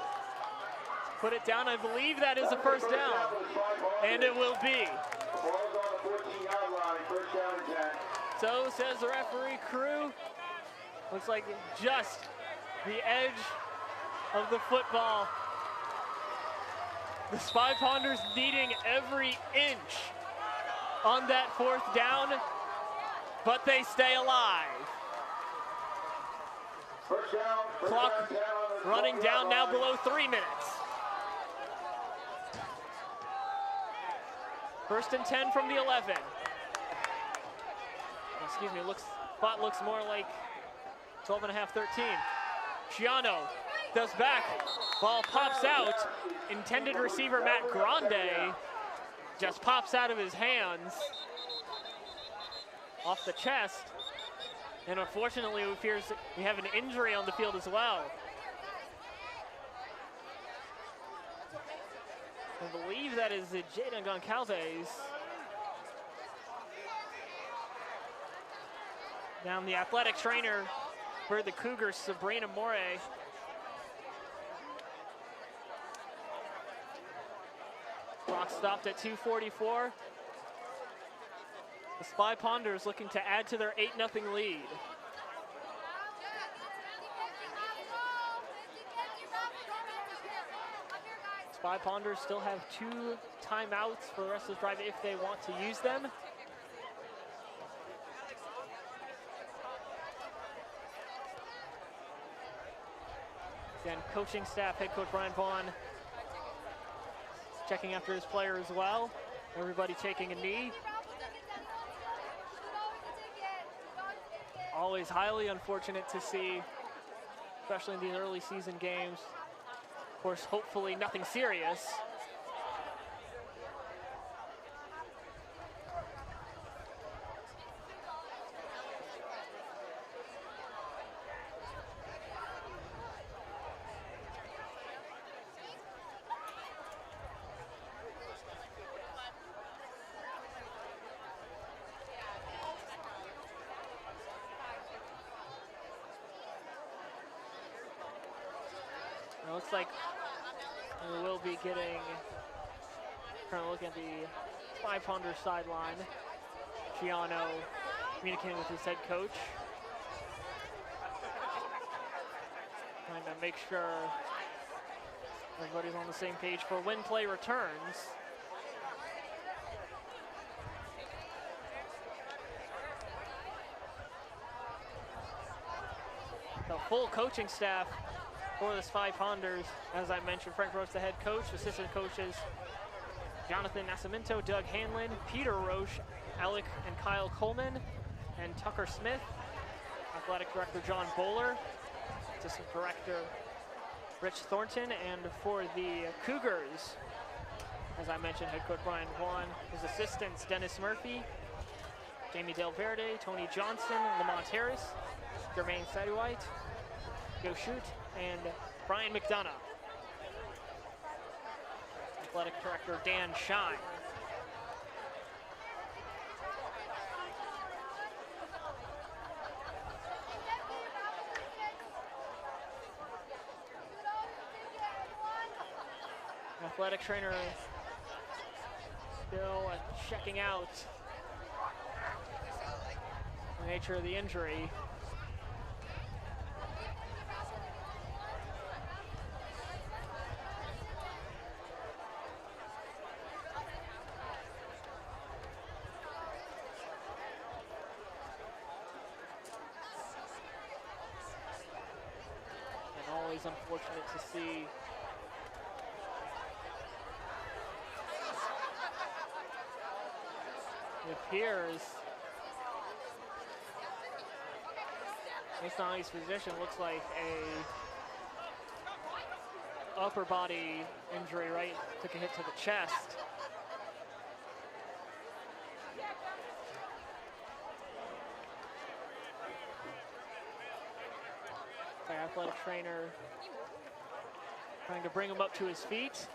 Put it down. I believe that is a 1st down, and it will be. So says the referee crew. Looks like just the edge of the football. The Spy Ponders needing every inch on that 4th down, but they stay alive. Clock running down now below 3 minutes. 1st and 10 from the 11. Excuse me, spot looks more like 12.5, 13. Ciano does back. Ball pops out. Intended receiver Matt Grande just pops out of his hands. Off the chest. And unfortunately, it appears we have an injury on the field as well. I believe that is Jaden Goncalves. Down the athletic trainer for the Cougars, Sabrina More. Clock stopped at 2:44. The Spy Ponders looking to add to their 8-0 lead. Spy Ponders still have 2 timeouts for the rest of the drive if they want to use them. Again, coaching staff, head coach Brian Vaughn checking after his player as well. Everybody taking a knee. Always highly unfortunate to see, especially in these early season games. Of course, hopefully nothing serious. looks like we will be getting, trying to look at the 500 sideline. Giano communicating with his head coach. Trying to make sure everybody's on the same page for when play returns. The full coaching staff for the Spy Ponders, as I mentioned, Frank Roche, the head coach, assistant coaches, Jonathan Nascimento, Doug Hanlon, Peter Roche, Alec and Kyle Coleman, and Tucker Smith, athletic director John Bowler, assistant director Rich Thornton, and for the Cougars, as I mentioned, head coach Brian Vaughn, his assistants Dennis Murphy, Jamie Del Verde, Tony Johnson, Lamont Harris, Jermaine Saduite, Joe Shute, and Brian McDonough. Athletic director Dan Shine. Athletic trainer still checking out the nature of the injury. And always unfortunate to see it appears based on his position, looks like a upper body injury, right? Took a hit to the chest. The athletic trainer trying to bring him up to his feet.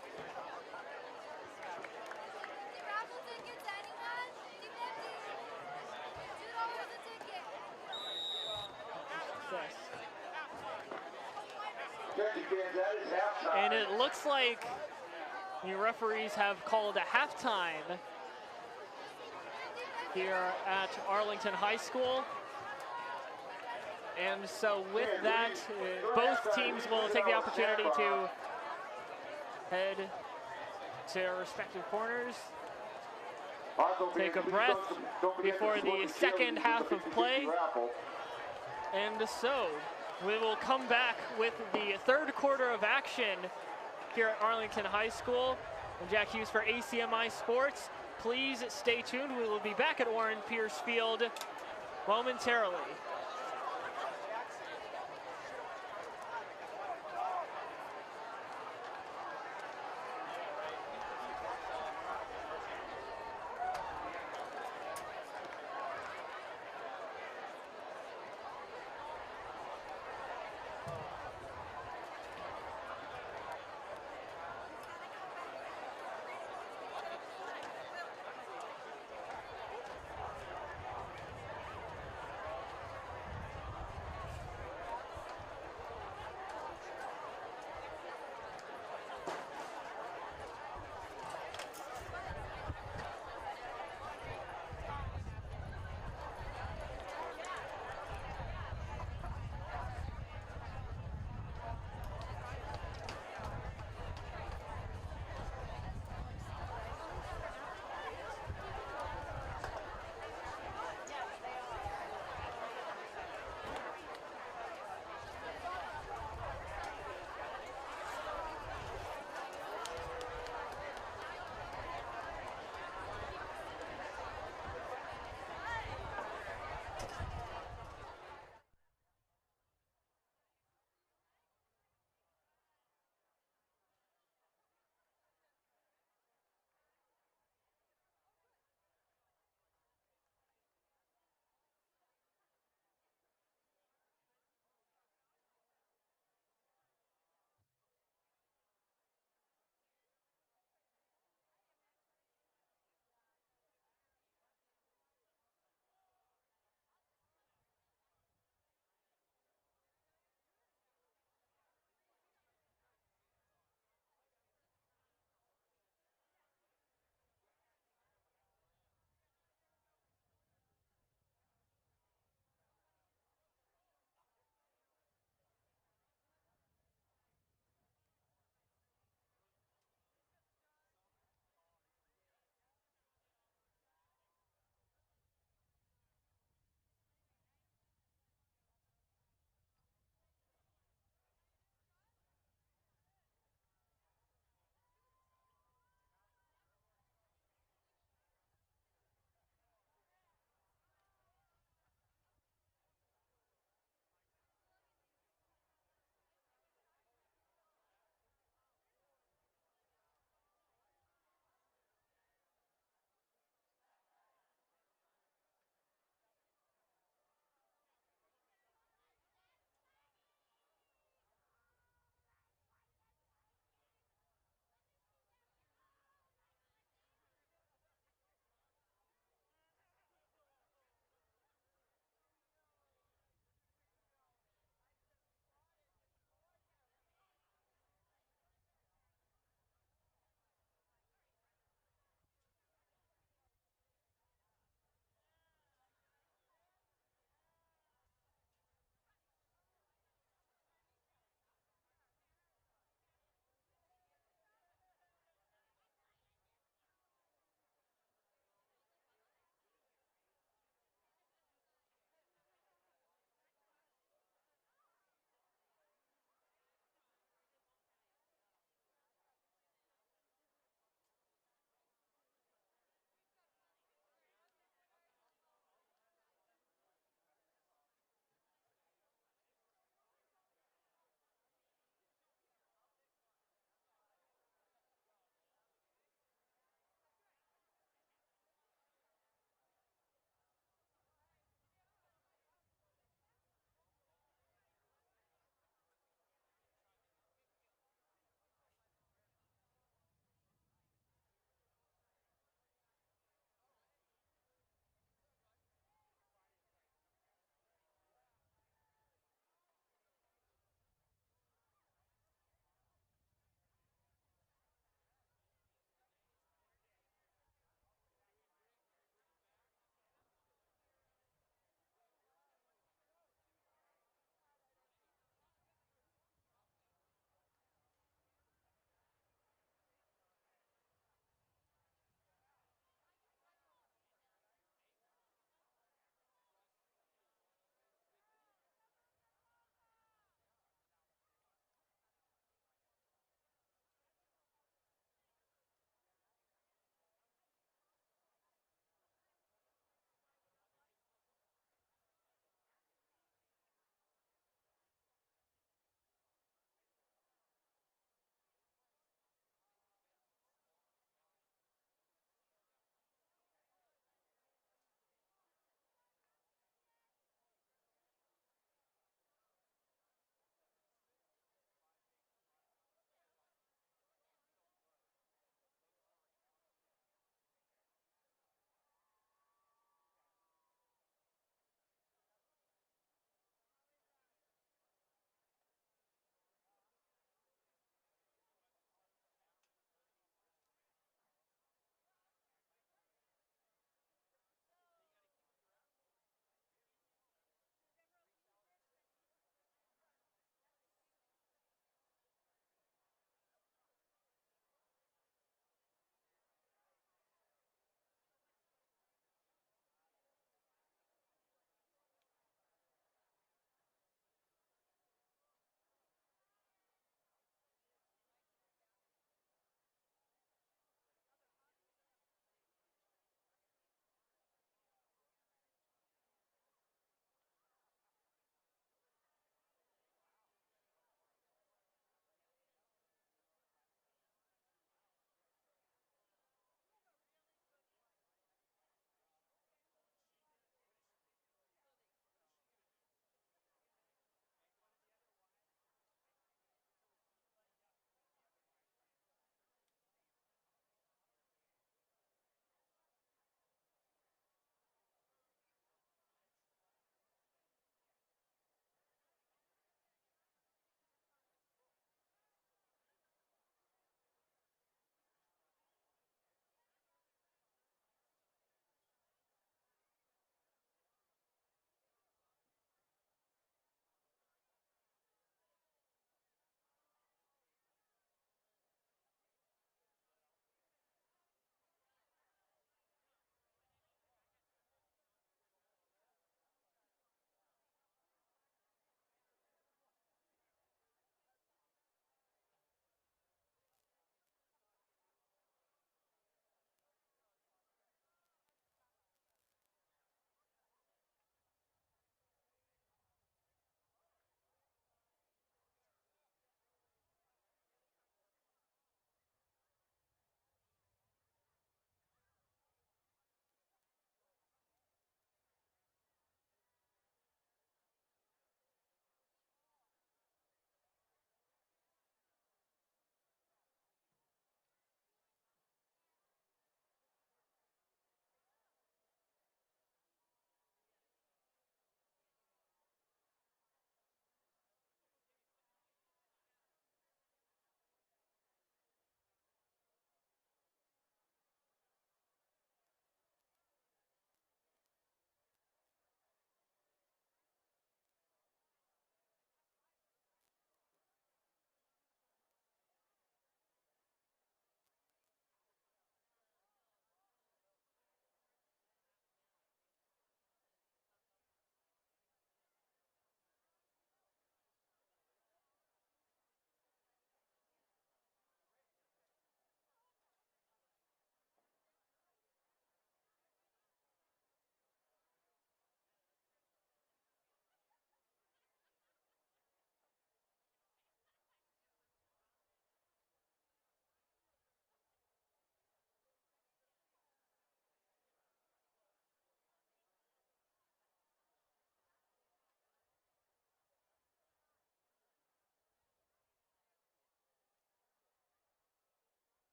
And it looks like the referees have called a halftime here at Arlington High School. And so with that, both teams will take the opportunity to head to their respective corners, take a breath before the second half of play. And so we will come back with the third quarter of action here at Arlington High School. I'm Jack Hughes for ACMi Sports. Please stay tuned. We will be back at Warren Peirce Field momentarily.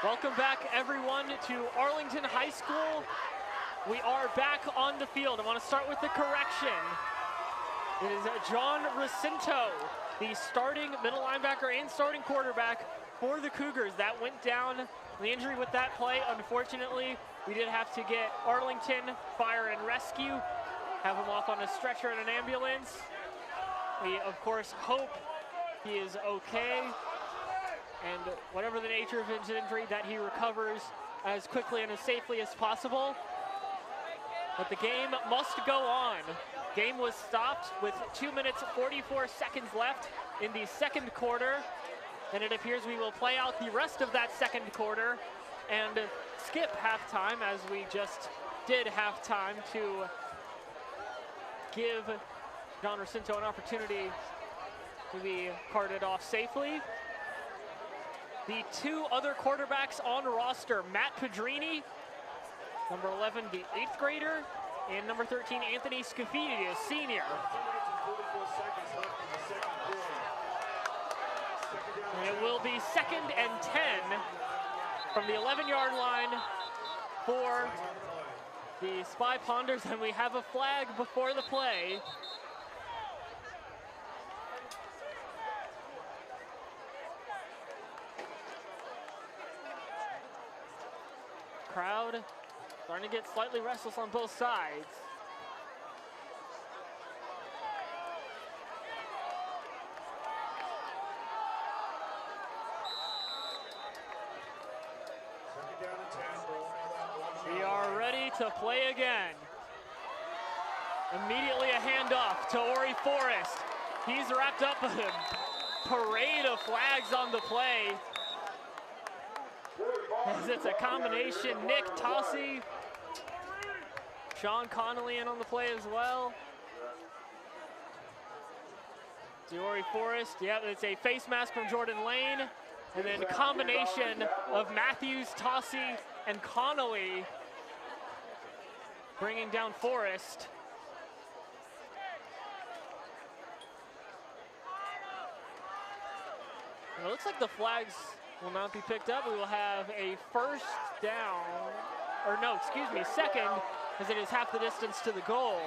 Welcome back, everyone, to Arlington High School. We are back on the field. I want to start with the correction. It is John Racinto, the starting middle linebacker and starting quarterback for the Cougars. That went down, the injury with that play. Unfortunately, we did have to get Arlington Fire and Rescue, have him off on a stretcher in an ambulance. We, of course, hope he is okay, and whatever the nature of his injury, that he recovers as quickly and as safely as possible. But the game must go on. Game was stopped with 2 minutes 44 seconds left in the second quarter, and it appears we will play out the rest of that second quarter and skip halftime, as we just did halftime, to give John Racinto an opportunity to be carted off safely. The two other quarterbacks on roster, Matt Pedrini, number 11, the 8th grader, and number 13, Anthony Scafidi, a senior. And it will be 2nd and 10 from the 11-yard line for the Spy Ponders, and we have a flag before the play. Crowd starting to get slightly restless on both sides. We are ready to play again. Immediately a handoff to Ori Forrest. He's wrapped up in a parade of flags on the play. As it's a combination, Nick Tossi, Sean Connolly in on the play as well. Diori Forrest, yeah, it's a face mask from Jordan Lane. And then combination of Matthews, Tossi, and Connolly bringing down Forrest. And it looks like the flags will not be picked up. We will have a first down, or no, excuse me, second, as it is half the distance to the goal.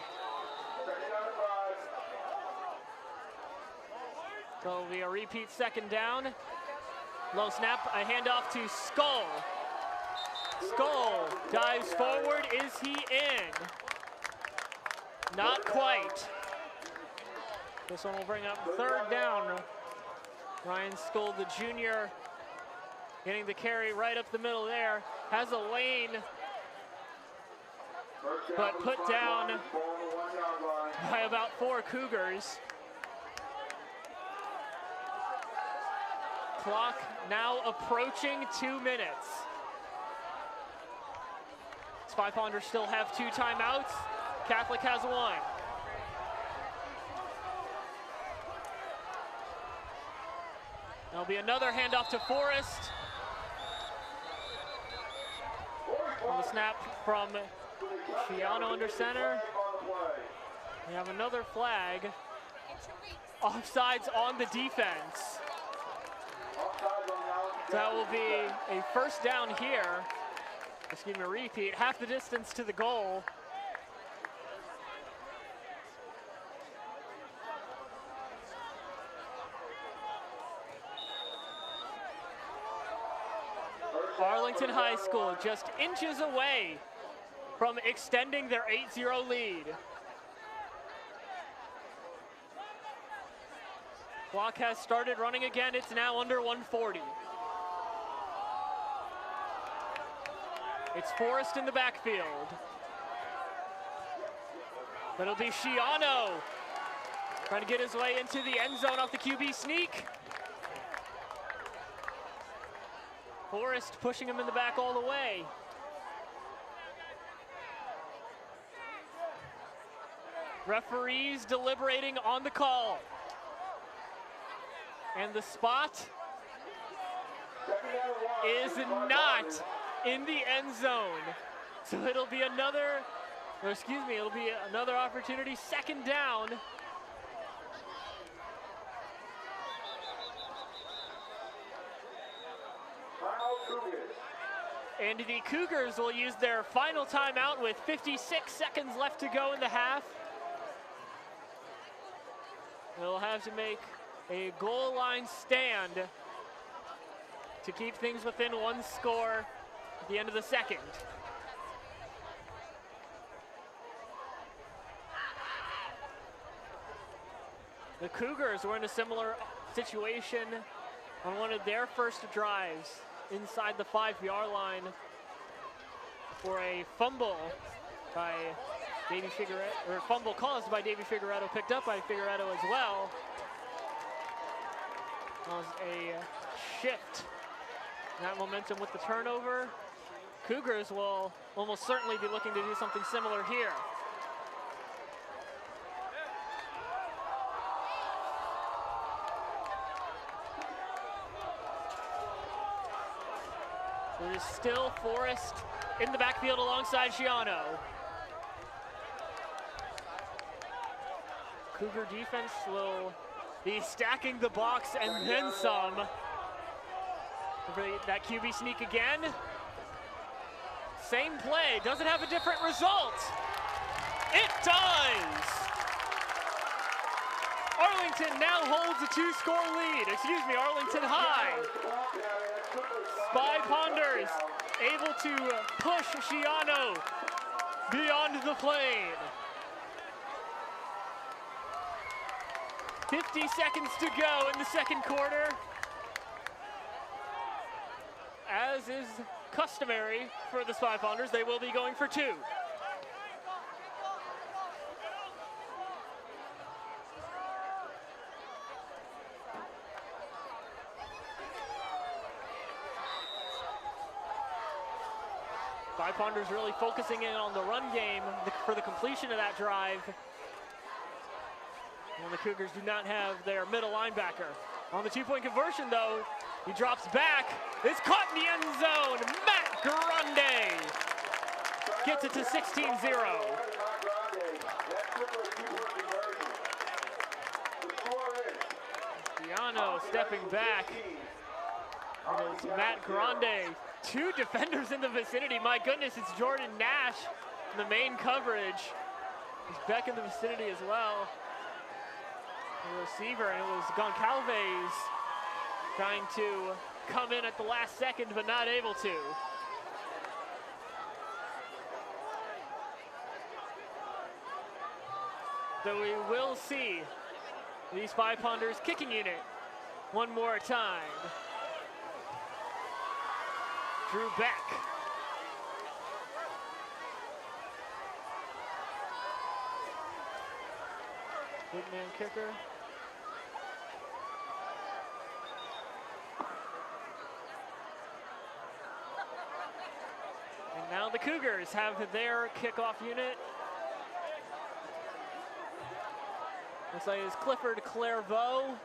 So it'll be a repeat second down. Low snap, a handoff to Skull. Skull dives forward. Is he in? Not quite. This one will bring up third down. Ryan Skull, the junior, getting the carry right up the middle there. Has a lane, but put down by about 4 Cougars. Clock now approaching 2 minutes. Spy Ponders still have 2 timeouts. Catholic has 1. There'll be another handoff to Forrest. On the snap from Shiano under center. We have another flag. Offsides on the defense. That will be a first down here. Excuse me, a repeat. Half the distance to the goal. Arlington High School just inches away from extending their 8-0 lead. Clock has started running again. It's now under 140. It's Forrest in the backfield. But it'll be Shiano trying to get his way into the end zone off the QB sneak. Forrest pushing him in the back all the way. Referees deliberating on the call. And the spot is not in the end zone. So it'll be another, or excuse me, it'll be another opportunity, second down. Timeout Cougars. And the Cougars will use their final timeout with 56 seconds left to go in the half. They'll have to make a goal line stand to keep things within one score at the end of the second. The Cougars were in a similar situation on one of their first drives inside the 5-yard line for a fumble by Davey Figueretto, or fumble caused by Davey Figueretto, picked up by Figueretto as well. Was a shift. That momentum with the turnover. Cougars will almost certainly be looking to do something similar here. It is still Forrest in the backfield alongside Giano. Cougar defense will be stacking the box and then some. That QB sneak again. Same play, does it have a different result? It does! Arlington now holds a 2-score lead. Arlington High. Spy Ponders able to push Giano beyond the plane. 50 seconds to go in the second quarter. As is customary for the Spy Ponders, they will be going for 2. Spy Ponders really focusing in on the run game for the completion of that drive. And the Cougars do not have their middle linebacker. On the 2-point conversion though, he drops back. It's caught in the end zone. Matt Grande gets it to 16-0. Giano stepping back. It is Matt Grande. 2 defenders in the vicinity. My goodness, it's Jordan Nash in the main coverage. He's back in the vicinity as well. The receiver, and it was Goncalves trying to come in at the last second, but not able to. So we will see the Spy Ponders kicking unit one more time. Drew Beck. Big man kicker. And now the Cougars have their kickoff unit. Looks like it's Clifford Clairvaux.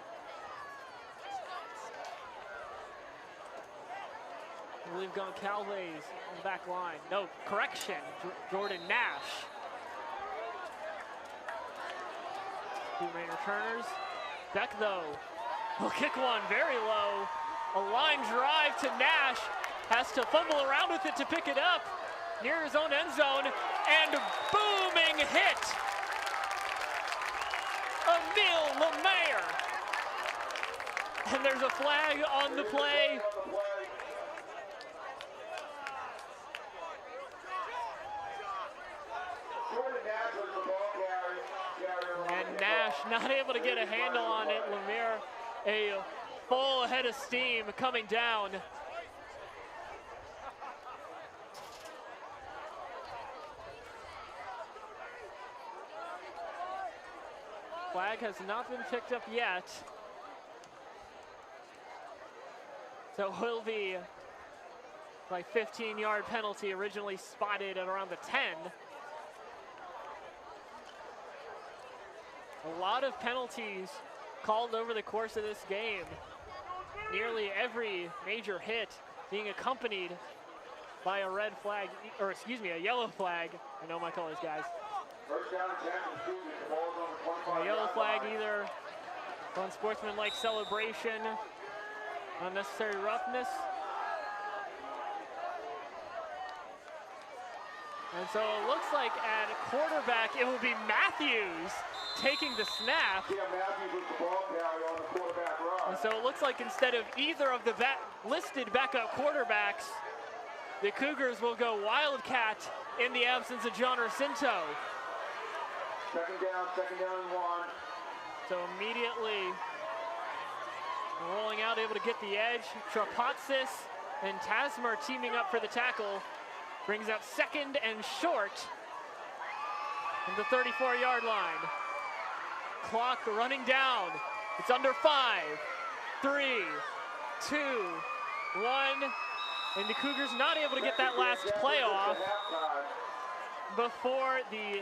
I believe Goncalves on the back line. No, correction, Jordan Nash. 2 main returners. Beck though, will kick one very low. A line drive to Nash. Has to fumble around with it to pick it up near his own end zone. And booming hit. Emile Lemaire. And there's a flag on the play. And Nash not able to get a handle on it. Lemaire, a full head of steam coming down. Flag has not been picked up yet. So it will be like 15-yard penalty, originally spotted at around the 10. A lot of penalties called over the course of this game. Nearly every major hit being accompanied by a red flag, or excuse me, a yellow flag. I know my colors, guys. A yellow flag either unsportsmanlike celebration, unnecessary roughness, And so it looks like at quarterback, it will be Matthews taking the snap. Yeah, Matthews was the ball carrier on the quarterback run. And so it looks like instead of either of the listed backup quarterbacks, the Cougars will go Wildcat in the absence of John Racinto. Second down and 1. So immediately rolling out, able to get the edge. Trapatsis and Tasmer teaming up for the tackle. Brings up second and short from the 34-yard line. Clock running down. It's under 5, 3, 2, 1. And the Cougars not able to get that last play off before the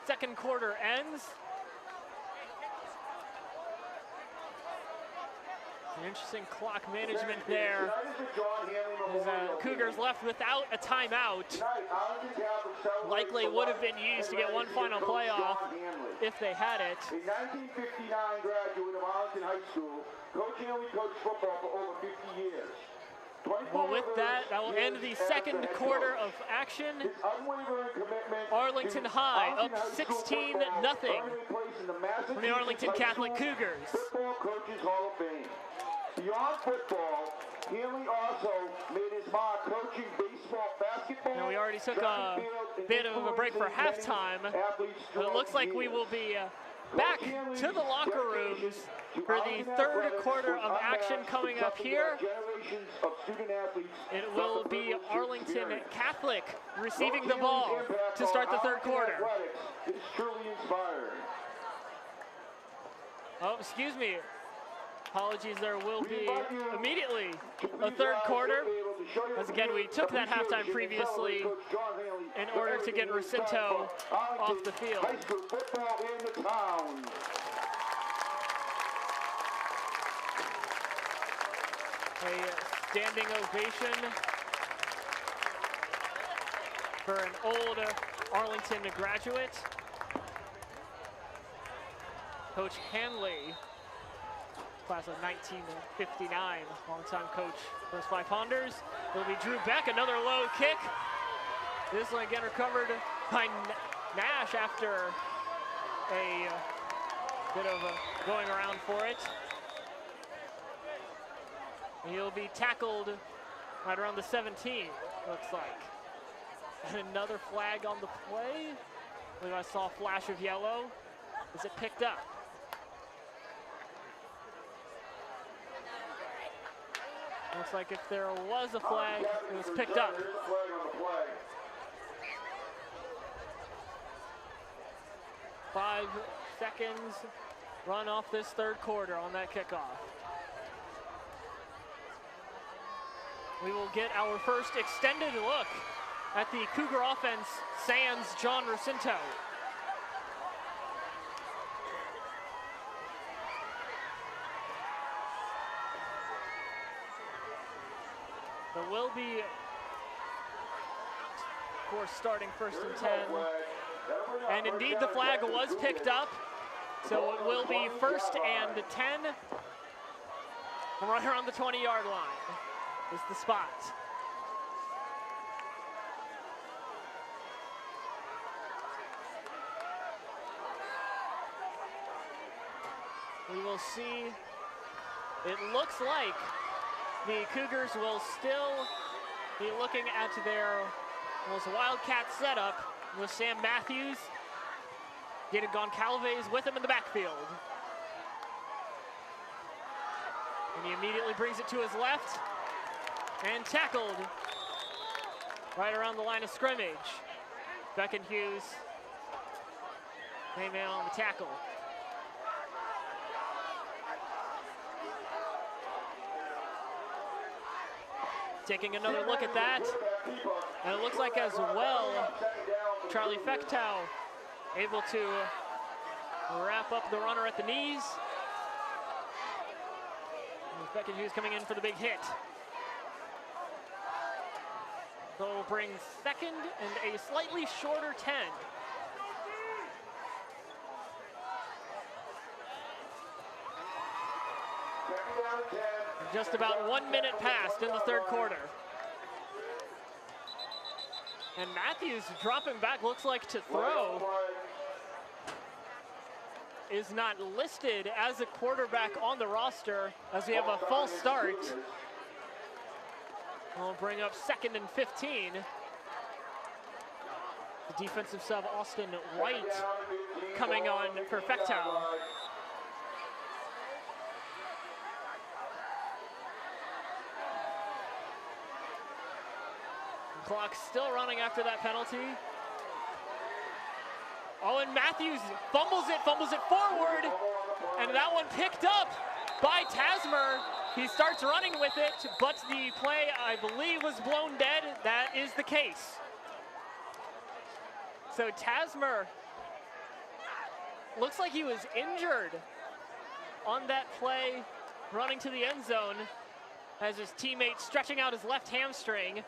second quarter ends. An interesting clock management there. As Cougars left without a timeout. Likely would have been used to get one final play off if they had it. A 1959 graduate of Arlington High School, Coach Hanley coached football for over 50 years. Well, with that, that will end the second quarter of action. Arlington High up 16-0 from the Arlington Catholic Cougars. Football Coaches Hall of Fame. Beyond football, Hanley also made his mark coaching baseball, basketball. Now we already took a bit of a break for halftime, but it looks like we will be back to the locker rooms for the third quarter of action coming up here. It will be Arlington Catholic receiving the ball to start the third quarter. It's truly inspiring. Oh, excuse me. Apologies, there will be immediately a third quarter. As again, we took that halftime previously in order to get Racinto off the field. High school football in the town. A standing ovation for an old Arlington graduate. Coach Hanley, class of 1959, longtime coach for the Spy Ponders. It'll be Drew Beck, another low kick. This one again recovered by Nash after a bit of going around for it. He'll be tackled right around the 17, looks like. And another flag on the play. I believe I saw a flash of yellow. Is it picked up? Looks like if there was a flag, it was picked up. 5 seconds run off this third quarter on that kickoff. We will get our first extended look at the Cougar offense sans John Racinto. There will be, of course, starting first and 10. And indeed, the flag was picked up. So it will be first and 10. Right around the 20-yard line is the spot. We will see. It looks like the Cougars will still be looking at their most Wildcat setup with Sam Matthews. Getting Goncalves with him in the backfield. And he immediately brings it to his left and tackled right around the line of scrimmage. Beck and Hughes, main man on the tackle. Taking another look at that, and it looks like as well, Charlie Fechtow able to wrap up the runner at the knees. Beck and Hughes coming in for the big hit. So we'll bring second and a slightly shorter 10. Just about 1 minute passed in the third quarter. And Matthews dropping back, looks like to throw. Is not listed as a quarterback on the roster as we have a false start. We'll bring up 2nd and 15. The defensive sub, Austin White, coming on for Fechtown. Clock still running after that penalty. Oh, and Matthews fumbles it forward, and that one picked up by Tasmer. He starts running with it, but the play, I believe, was blown dead. That is the case. So Tasmer looks like he was injured on that play, running to the end zone as his teammate stretching out his left hamstring.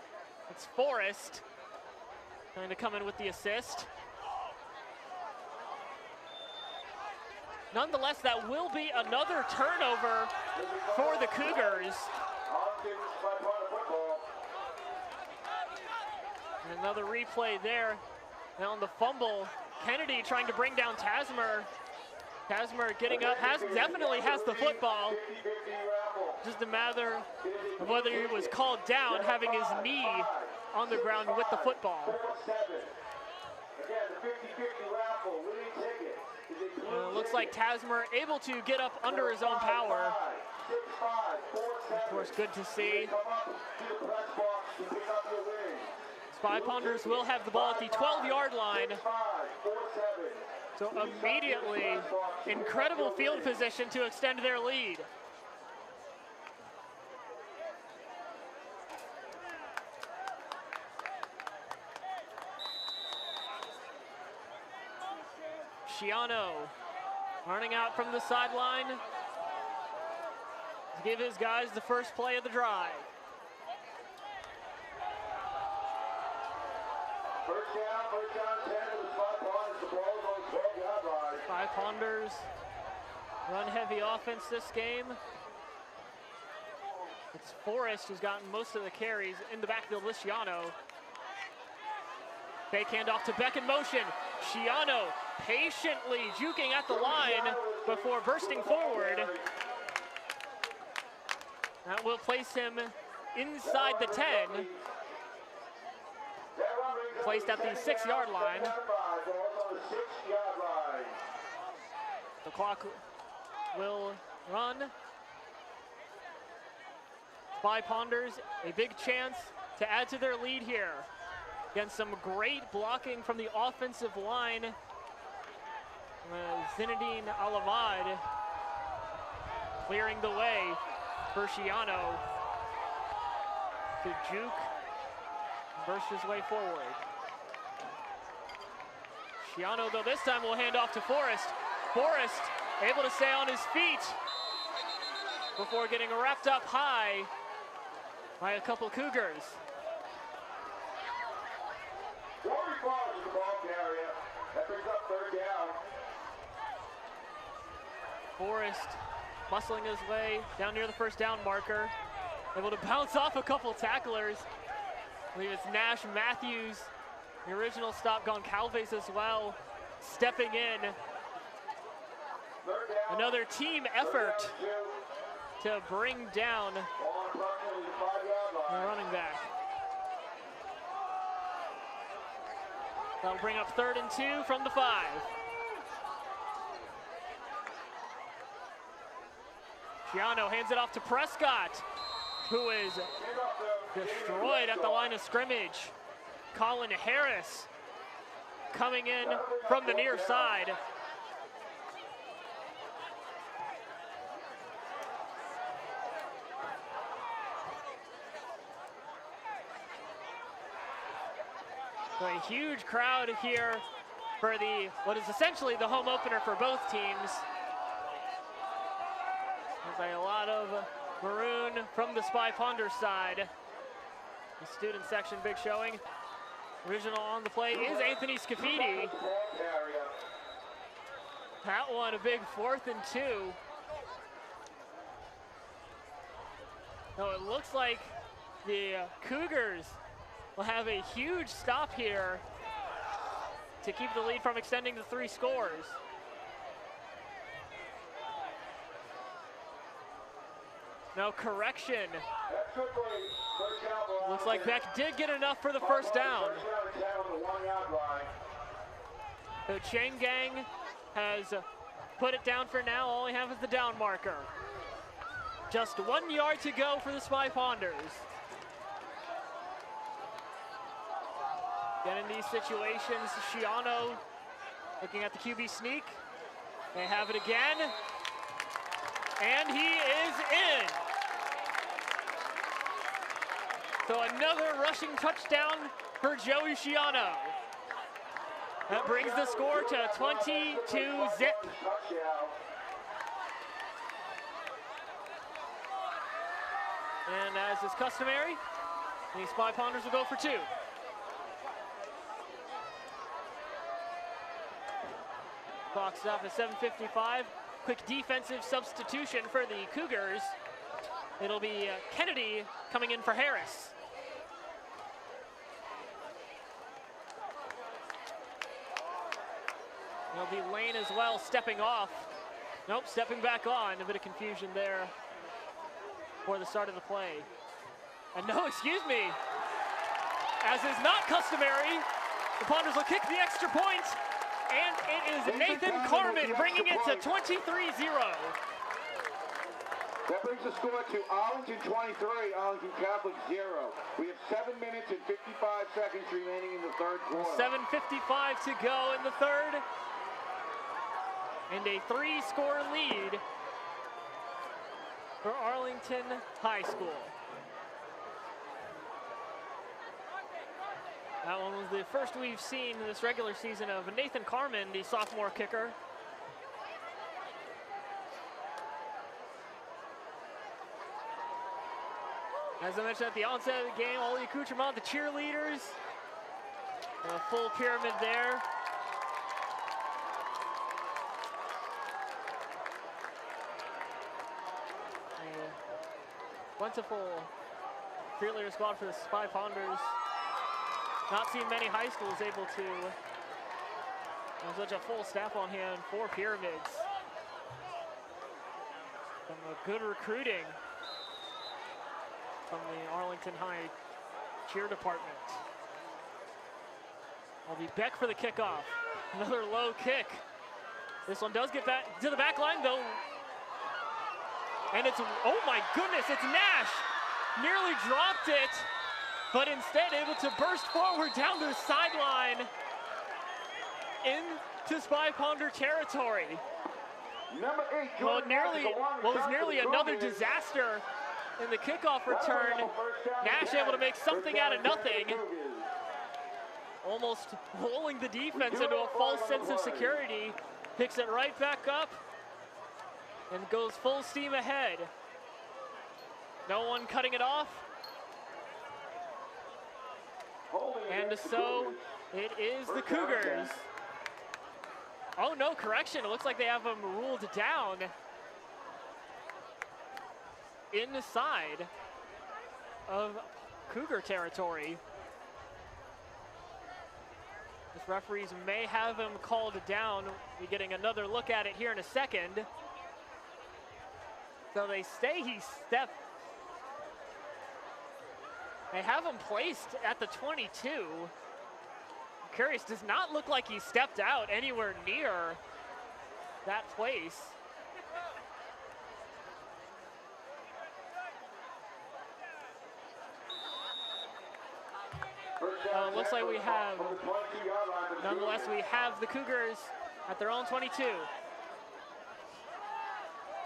It's Forrest trying to come in with the assist. Nonetheless, that will be another turnover for the Cougars. And another replay there. Now on the fumble, Kennedy trying to bring down Tasmer. Tasmer getting up, definitely has the football. Just a matter of whether he was called down, having his knee on the ground with the football. Looks like Tasmer able to get up under his own power. Of course, good to see. Spy Ponders will have the ball at the 12-yard line. So immediately, incredible field position to extend their lead. Schiano running out from the sideline to give his guys the first play of the drive. First down, 10 for the Spy Ponders. The ball is on the 12-yard line. Spy Ponders run-heavy offense this game. It's Forrest who's gotten most of the carries in the backfield with Schiano. Fake handoff to Beck in motion. Schiano patiently juking at the line before bursting forward. That will place him inside the 10. Placed at the 6-yard line. The clock will run. Spy Ponders, a big chance to add to their lead here. Against some great blocking from the offensive line. Zinedine Alavad clearing the way for Schiano to juke, burst his way forward. Schiano, though, this time will hand off to Forrest. Forrest able to stay on his feet before getting wrapped up high by a couple Cougars. 45 is the ball carrier. That brings up 3rd down. Forrest muscling his way down near the first down marker. Able to bounce off a couple tacklers. I believe it's Nash, Matthews, the original stop, Goncalves as well, stepping in. Another team effort to bring down the running back. That'll bring up 3rd and 2 from the 5. Schiano hands it off to Prescott, who is destroyed at the line of scrimmage. Colin Harris coming in from the near side. So a huge crowd here for what is essentially the home opener for both teams. There's a lot of maroon from the Spy Ponders side. The student section, big showing. Original on the play is Anthony Scafidi. That one a big 4th and 2. So it looks like the Cougars will have a huge stop here to keep the lead from extending to 3 scores. No correction. Looks like Beck did get enough for the first down. So Chang Gang has put it down for now. All we have is the down marker. Just 1 yard to go for the Spy Ponders. Again, in these situations, Shiano looking at the QB sneak. They have it again. And he is in. So another rushing touchdown for Joey Shiano. That brings the score to 22-zip. And as is customary, the Spy Ponders will go for 2. Clock stop at 7:55. Quick defensive substitution for the Cougars. It'll be Kennedy coming in for Harris. It'll be Lane as well, stepping off. Nope, stepping back on. A bit of confusion there for the start of the play. And no, excuse me, as is not customary, the Ponders will kick the extra point, and it is Nathan Carmen bringing it to 23-0. That brings the score to Arlington 23, Arlington Catholic 0. We have 7 minutes and 55 seconds remaining in the third quarter. 7:55 to go in the third. And a 3-score lead for Arlington High School. That one was the first we've seen this regular season of Nathan Carmen, the sophomore kicker. As I mentioned at the onset of the game, all the accoutrement, the cheerleaders, a full pyramid there. Plentiful cheerleader squad for the Spy Ponders. Not seen many high schools able to have such a full staff on hand, 4 pyramids. Some good recruiting from the Arlington High cheer department. I'll be Beck for the kickoff. Another low kick. This one does get back to the back line though. And it's, oh my goodness, it's Nash. Nearly dropped it, but instead able to burst forward down the sideline into Spy Ponder territory. Number 8, Well, was nearly another disaster in the kickoff return. Nash able to make something out of nothing. Almost rolling the defense into a false sense of security. Picks it right back up and goes full steam ahead. No one cutting it off. And so it is the Cougars. Oh, no correction. It looks like they have them ruled down inside of Cougar territory. This referees may have him called down. We're getting another look at it here in a second. So they say he stepped. They have him placed at the 22. I'm curious, does not look like he stepped out anywhere near that place. Looks like we have, nonetheless, we have the Cougars at their own 22.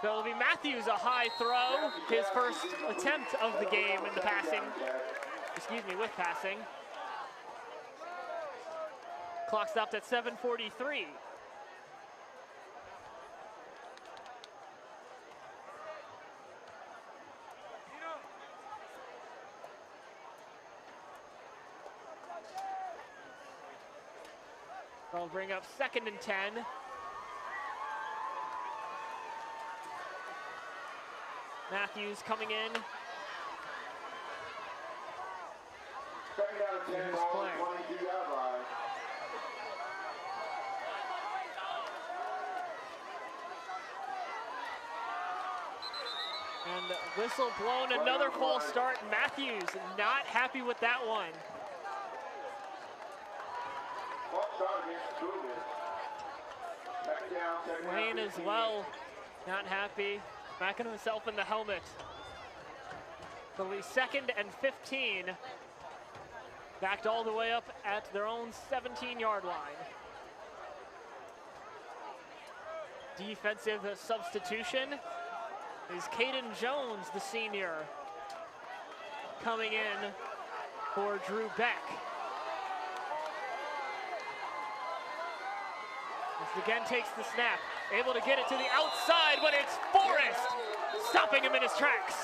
So it'll be Matthews, a high throw, his first attempt of the game in the passing, with passing. Clock stopped at 7:43. They'll bring up 2nd and 10. Matthews coming in. 2nd down and 10, his ball play. on the 22-yard line. And whistle blown, another false start. Matthews not happy with that one. False start against the Cougars. Second down, second down, Wayne as 15. well, not happy. Backing himself in the helmet. So the 2nd and 15. Backed all the way up at their own 17-yard line. Defensive substitution is Caden Jones, the senior, coming in for Drew Beck. This again takes the snap, able to get it to the outside, but it's Forrest stopping him in his tracks.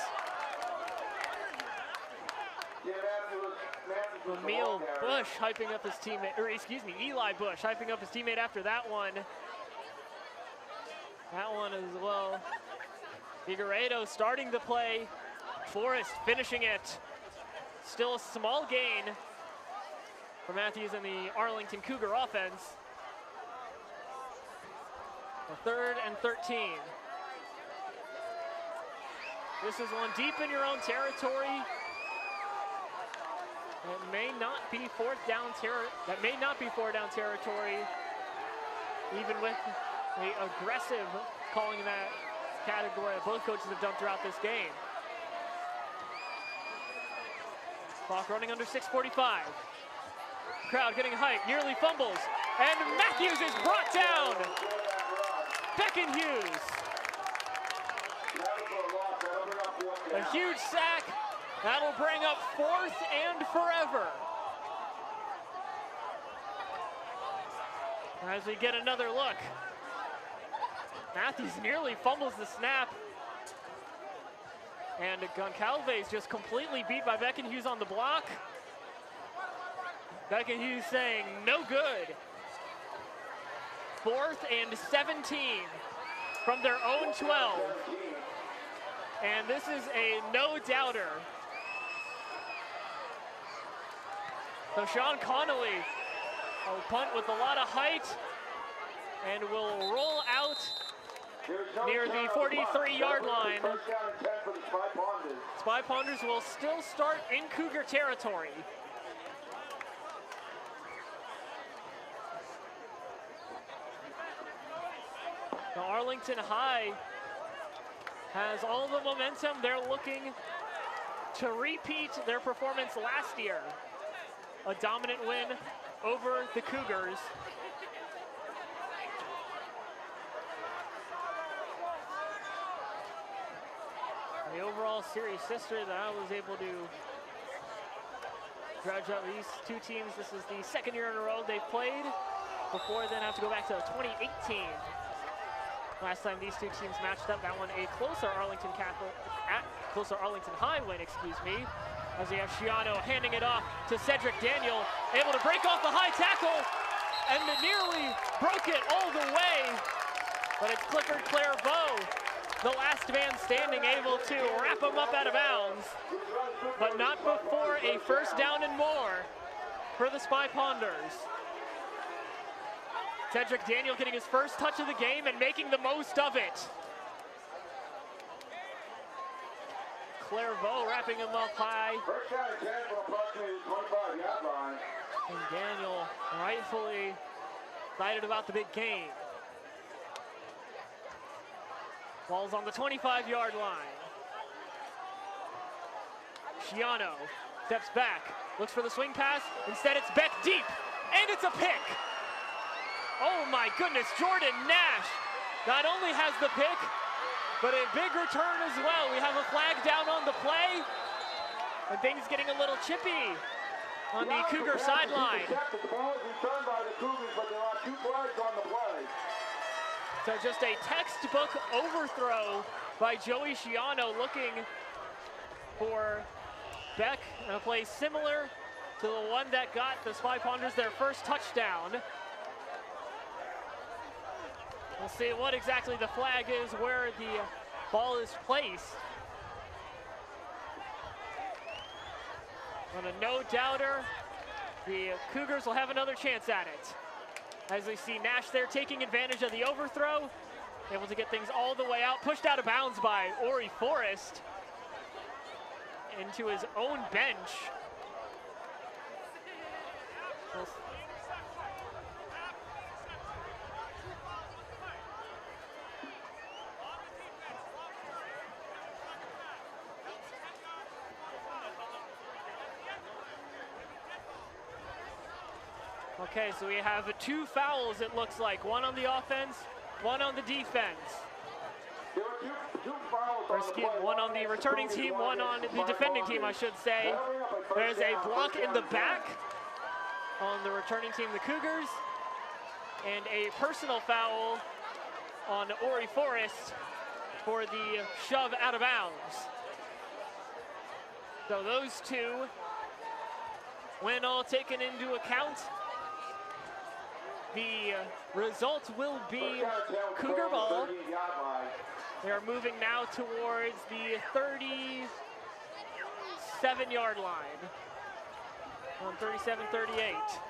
Emil Bush hyping up his teammate, or excuse me, Eli Bush hyping up his teammate after that one. That one as well. Figueredo starting the play. Forrest finishing it. Still a small gain for Matthews and the Arlington Cougar offense. A 3rd and 13. This is one deep in your own territory. It may not be fourth down territory, even with the aggressive calling in that category that both coaches have done throughout this game. Clock running under 6:45. Crowd getting hyped, nearly fumbles, and Matthews is brought down. Becken Hughes. A huge sack. That'll bring up 4th and forever. As we get another look. Matthews nearly fumbles the snap. And Goncalves just completely beat by Becken Hughes on the block. Becken Hughes saying no good. 4th and 17 from their own 12. And this is a no-doubter. So Sean Connolly will punt with a lot of height and will roll out near the 43-yard line. Spy Ponders will still start in Cougar territory. Now Arlington High has all the momentum. They're looking to repeat their performance last year. A dominant win over the Cougars. The overall series history that I was able to dredge up these two teams. This is the 2nd year in a row they've played. Before then, I have to go back to 2018. Last time these two teams matched up, that one a closer Arlington High win, excuse me. As we have Schiano handing it off to Cedric Daniel, able to break off the high tackle, and nearly broke it all the way. But it's Clifford Clairvaux, the last man standing, able to wrap him up out of bounds. But not before a 1st down and more for the Spy Ponders. Cedric Daniel getting his first touch of the game and making the most of it. Clairvaux wrapping him up high. 1st down and 10 from approximately the 25-yard line. And Daniel rightfully excited about the big game. Ball's on the 25-yard line. Schiano steps back, looks for the swing pass. Instead, it's Beck deep, and it's a pick. Oh my goodness, Jordan Nash not only has the pick, but a big return as well. We have a flag down on the play, and things getting a little chippy on the Cougar sideline. The ball is returned by the Cougars, but there are 2 flags on the play. So just a textbook overthrow by Joey Schiano, looking for Beck in a play similar to the one that got the Spy Ponders their first touchdown. We'll see what exactly the flag is, where the ball is placed. But a no-doubter the Cougars will have another chance at it. As we see Nash there taking advantage of the overthrow, able to get things all the way out, pushed out of bounds by Ori Forrest into his own bench. Okay, so we have 2 fouls, it looks like. 1 on the offense, 1 on the defense. There were two fouls Or excuse me, 1 on the returning team, 1 on the defending team, I should say. There's a block in the back on the returning team, the Cougars, and a personal foul on Ori Forrest for the shove out of bounds. So those 2, when all taken into account, the result will be Cougar ball. They are moving now towards the 37-yard line. On 37-38.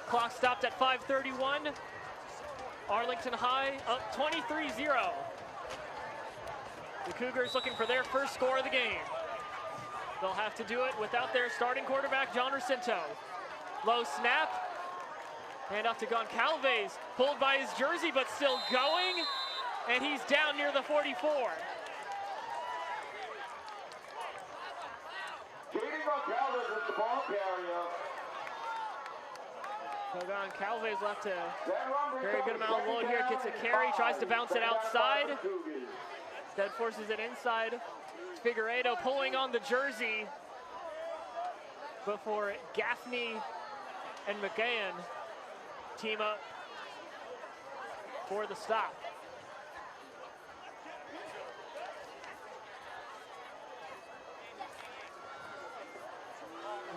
Clock stopped at 5:31. Arlington High up 23-0. The Cougars looking for their first score of the game. They'll have to do it without their starting quarterback, John Racinto. Low snap. Hand off to Goncalves, pulled by his jersey, but still going. And he's down near the 44. Goncalves is the ball carrier. So Goncalves left a very good amount of load here. Gets a carry, tries to bounce it outside. Instead forces it inside. Figueiredo pulling on the jersey before Gaffney and McGahan team up for the stop.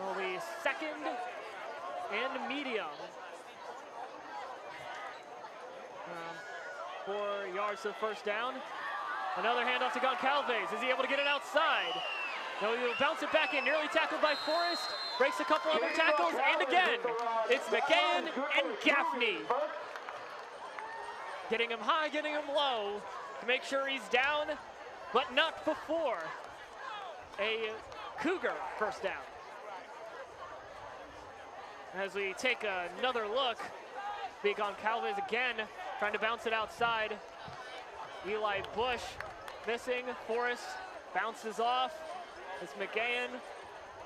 Well, the second and medium. 4 yards to the first down. Another handoff to Goncalves. Is he able to get it outside? No, he'll bounce it back in. Nearly tackled by Forrest. Breaks a couple other tackles, and again, it's McGahan and Gaffney. Getting him high, getting him low to make sure he's down, but not before a Cougar first down. As we take another look, big on Goncalves again, trying to bounce it outside. Eli Bush missing, Forrest bounces off. It's McGahan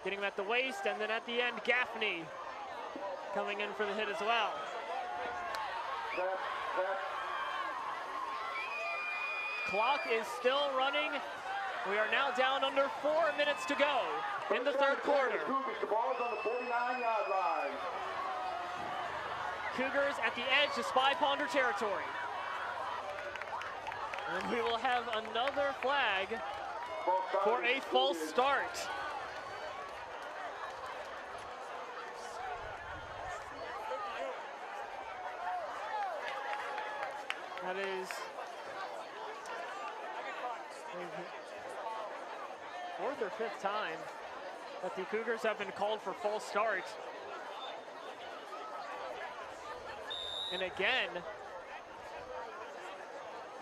getting him at the waist, and then at the end, Gaffney coming in for the hit as well. Clock is still running. We are now down under 4 minutes to go in the third quarter. The ball's on the 49-yard line. Cougars at the edge of Spy Ponder territory. And we will have another flag for a false start. That is 4th or 5th time that the Cougars have been called for false start. And again,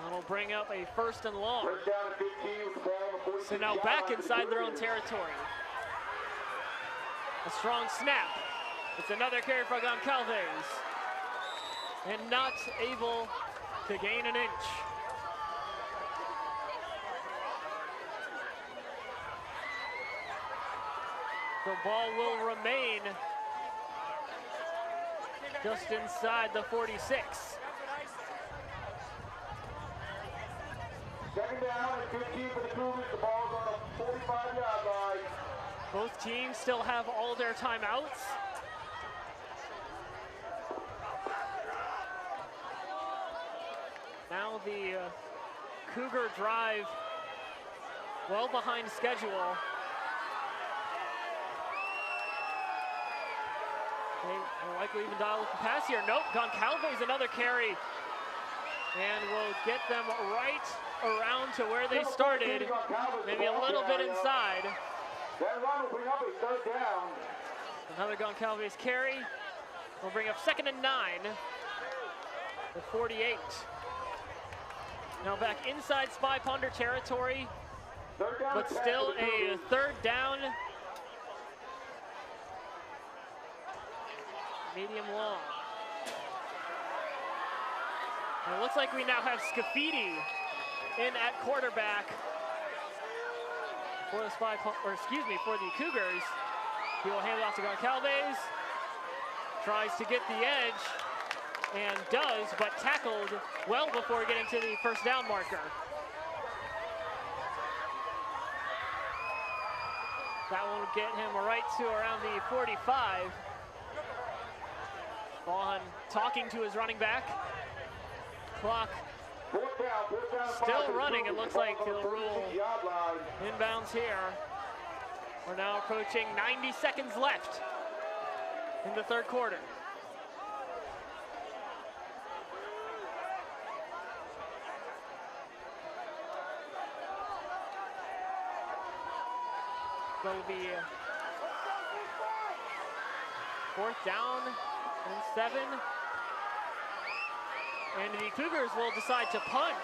that'll bring up a 1st and long. So now back inside their own territory. A strong snap. It's another carry for Goncalves. And not able to gain an inch. The ball will remain just inside the 46. Second down and 15 for the Cougars. The ball's on the 45-yard line. Both teams still have all their timeouts. Now the Cougar drive well behind schedule. They will likely even dial up the pass here. Nope, Goncalves another carry. And will get them right around to where they started. Maybe a little bit inside. That run will bring up a 3rd down. Another Goncalves carry. We'll bring up 2nd and 9. The 48. Now back inside Spy Ponder territory, but still a 3rd down. Medium long. And it looks like we now have Scafidi in at quarterback for the for the Cougars. He will hand it off to Goncalves. Tries to get the edge and does, but tackled well before getting to the 1st down marker. That will get him right to around the 45. Vaughn talking to his running back. Clock still running. It looks like he'll rule inbounds here. We're now approaching 90 seconds left in the 3rd quarter. So it'll be 4th down and 7. And the Cougars will decide to punt.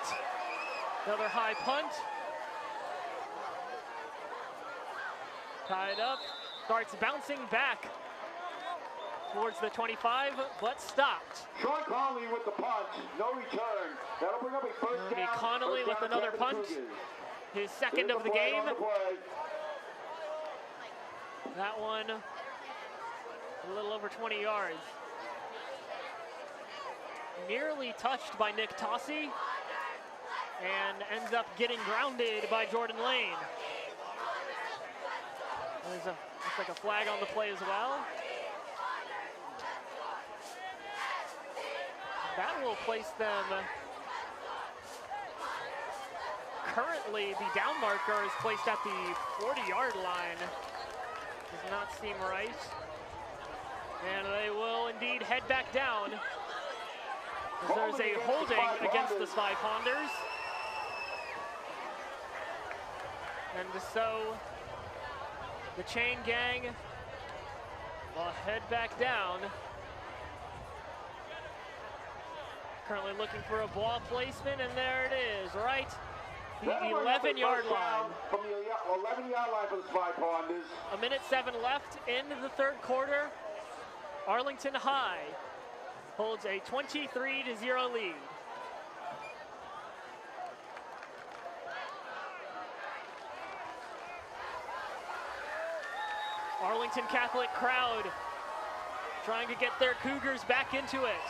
Another high punt. Tied up, starts bouncing back towards the 25, but stopped. Sean Connolly with the punt, no return. That'll bring up a 1st down. Connolly with another punt, his 2nd of the game. That one a little over 20 yards. Nearly touched by Nick Tossi and ends up getting grounded by Jordan Lane. There's looks like a flag on the play as well. That will place them. Currently, the down marker is placed at the 40-yard line. Does not seem right. And they will indeed head back down. There's a holding against the Spy Ponders. And so the chain gang will head back down. Currently looking for a ball placement, and there it is, right? The 11-yard line. From the 11-yard line for the Spy Ponders. 1:07 left in the 3rd quarter. Arlington High holds a 23-0 lead. Arlington Catholic crowd trying to get their Cougars back into it.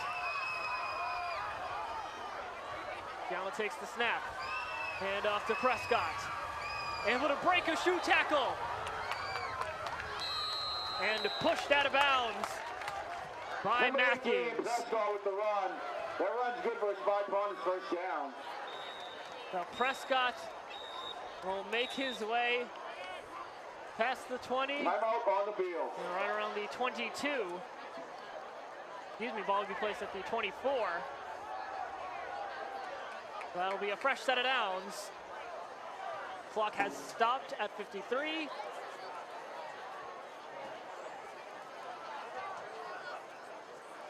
Gallo takes the snap. Hand off to Prescott. Able to break a shoe tackle. And pushed out of bounds by Matthews. Prescott with the run. That run's good for a Spy Ponders 1st down. Now Prescott will make his way past the 20. Timeout on the field. And right around the 22. Excuse me, ball will be placed at the 24. That'll be a fresh set of downs. Clock has stopped at 53.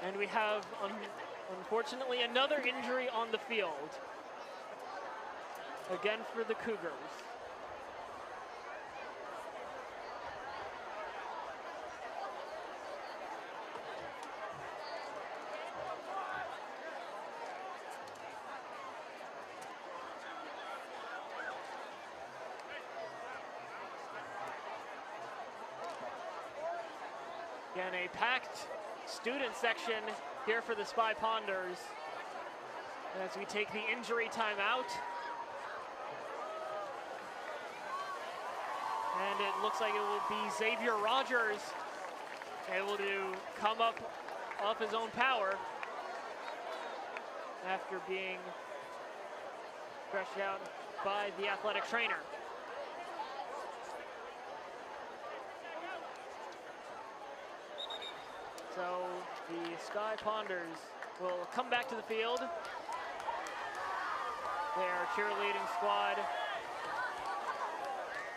And we have, unfortunately, another injury on the field. Again for the Cougars. Again, a packed student section here for the Spy Ponders as we take the injury timeout. And it looks like it will be Xavier Rogers able to come up off his own power after being stretched out by the athletic trainer. So the Spy Ponders will come back to the field. Their cheerleading squad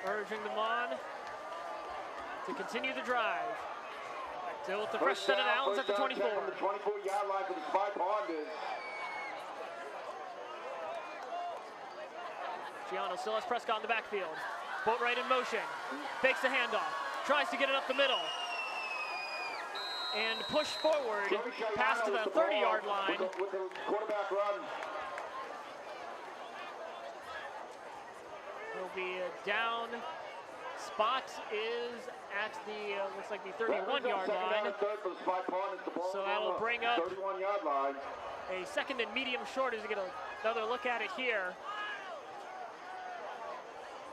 urging them on to continue the drive. Still with the fresh set of downs at the 24. From the 24-yard line for the Spy Ponders. Giano still has Prescott in the backfield. Boatwright in motion. Fakes the handoff. Tries to get it up the middle. And push forward. Pass to the 30-yard line. With the quarterback run. Will be down. Spot is at the, looks like the 31-yard line. So that'll bring up 31-yard line. A second and medium short as we get another look at it here.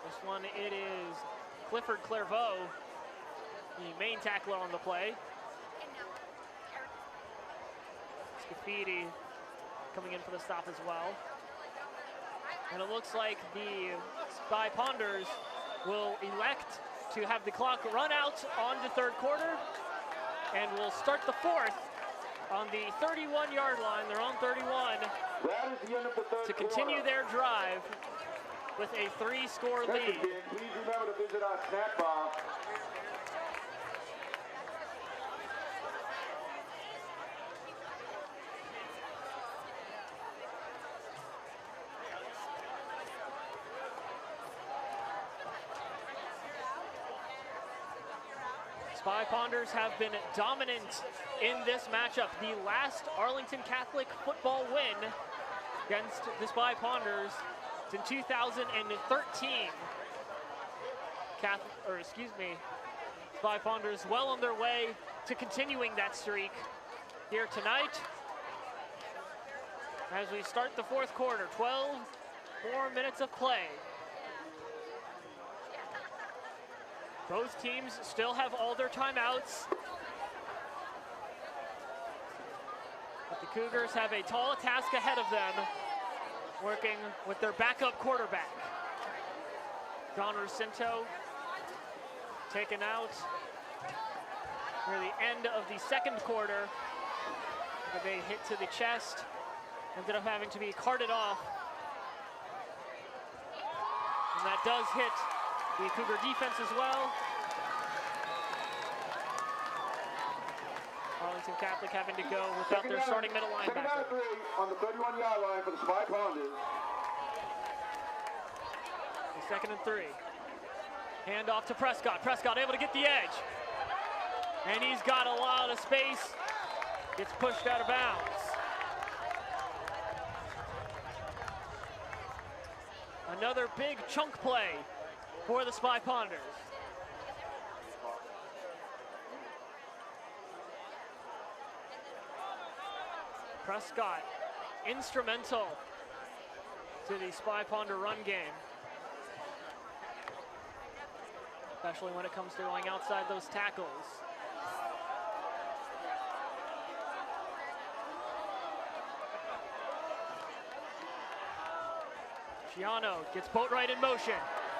This one, it is Clifford Clairvaux, the main tackler on the play. Scafidi coming in for the stop as well. And it looks like the Spy Ponders will elect to have the clock run out on the third quarter, and will start the fourth on the 31-yard line, their own 31, That is the end of the third to continue quarter. their drive with a 3-score lead. Please remember to visit our snack bar. Spy Ponders have been dominant in this matchup. The last Arlington Catholic football win against the Spy Ponders in 2013. Spy Ponders well on their way to continuing that streak here tonight. As we start the fourth quarter, 12 more minutes of play. Both teams still have all their timeouts. But the Cougars have a tall task ahead of them, working with their backup quarterback. Don Rucinto taken out near the end of the second quarter. With a hit to the chest, ended up having to be carted off. And that does hit the Cougar defense as well. Arlington Catholic having to go without their starting middle linebacker. Second down and 3 on the 31-yard line for the Spy Ponders. Second and 3. Hand off to Prescott. Prescott able to get the edge. And he's got a lot of space. Gets pushed out of bounds. Another big chunk play for the Spy Ponders. Prescott, instrumental to the Spy Ponder run game, especially when it comes to going outside those tackles. Giano gets Boatwright in motion.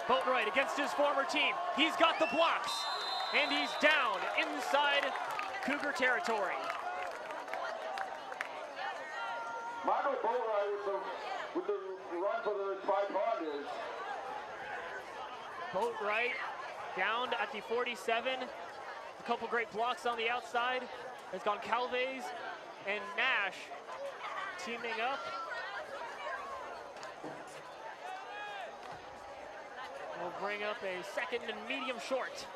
Boatwright against his former team. He's got the blocks, and he's down inside Cougar territory. Michael Boatwright with the run for the Spy Ponders. Boatwright down at the 47. A couple great blocks on the outside. It's gone Calves and Nash teaming up. We'll bring up a second and medium short.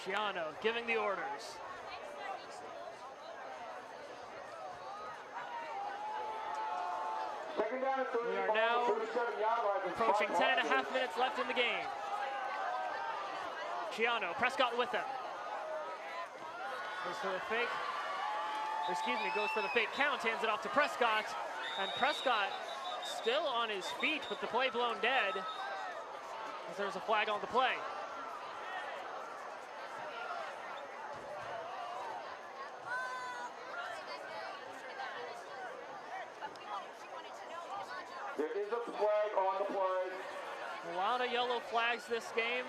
Giano giving the orders. Second down and 3. We are now approaching 10.5 minutes left in the game. Giano, Prescott with him. Goes for the fake. Goes for the fake count, hands it off to Prescott. And Prescott still on his feet with the play blown dead, as there's a flag on the play. There is a flag on the play. A lot of yellow flags this game.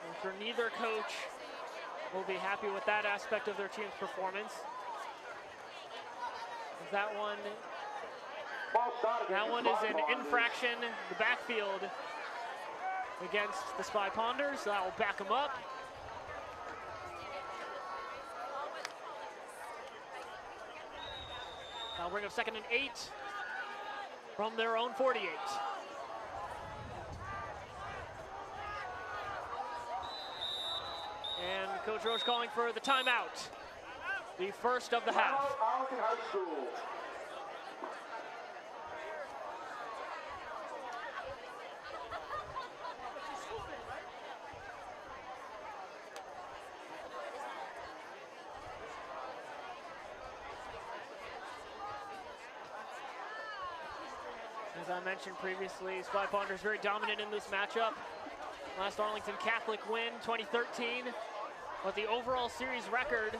I'm sure neither coach will be happy with that aspect of their team's performance. That one is an infraction in the backfield against the Spy Ponders. So that will back them up. That'll bring up 2nd and 8 from their own 48. And Coach Roche calling for the timeout. The first of the half. Arlington High School. As I mentioned previously, Spy Ponders very dominant in this matchup. Last Arlington Catholic win, 2013. But the overall series record,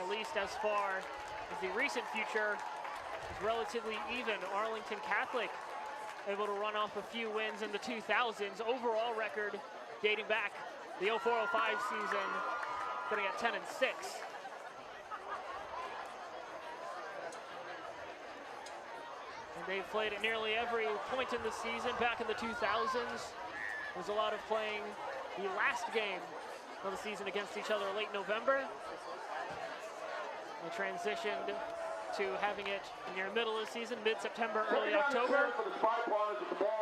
at least as far as the recent future, is relatively even. Arlington Catholic able to run off a few wins in the 2000s. Overall record dating back the 04-05 season, sitting at 10 and 6. And they've played at nearly every point in the season. Back in the 2000s, there's a lot of playing the last game of the season against each other late November. They transitioned to having it near middle of the season, mid-September, early October.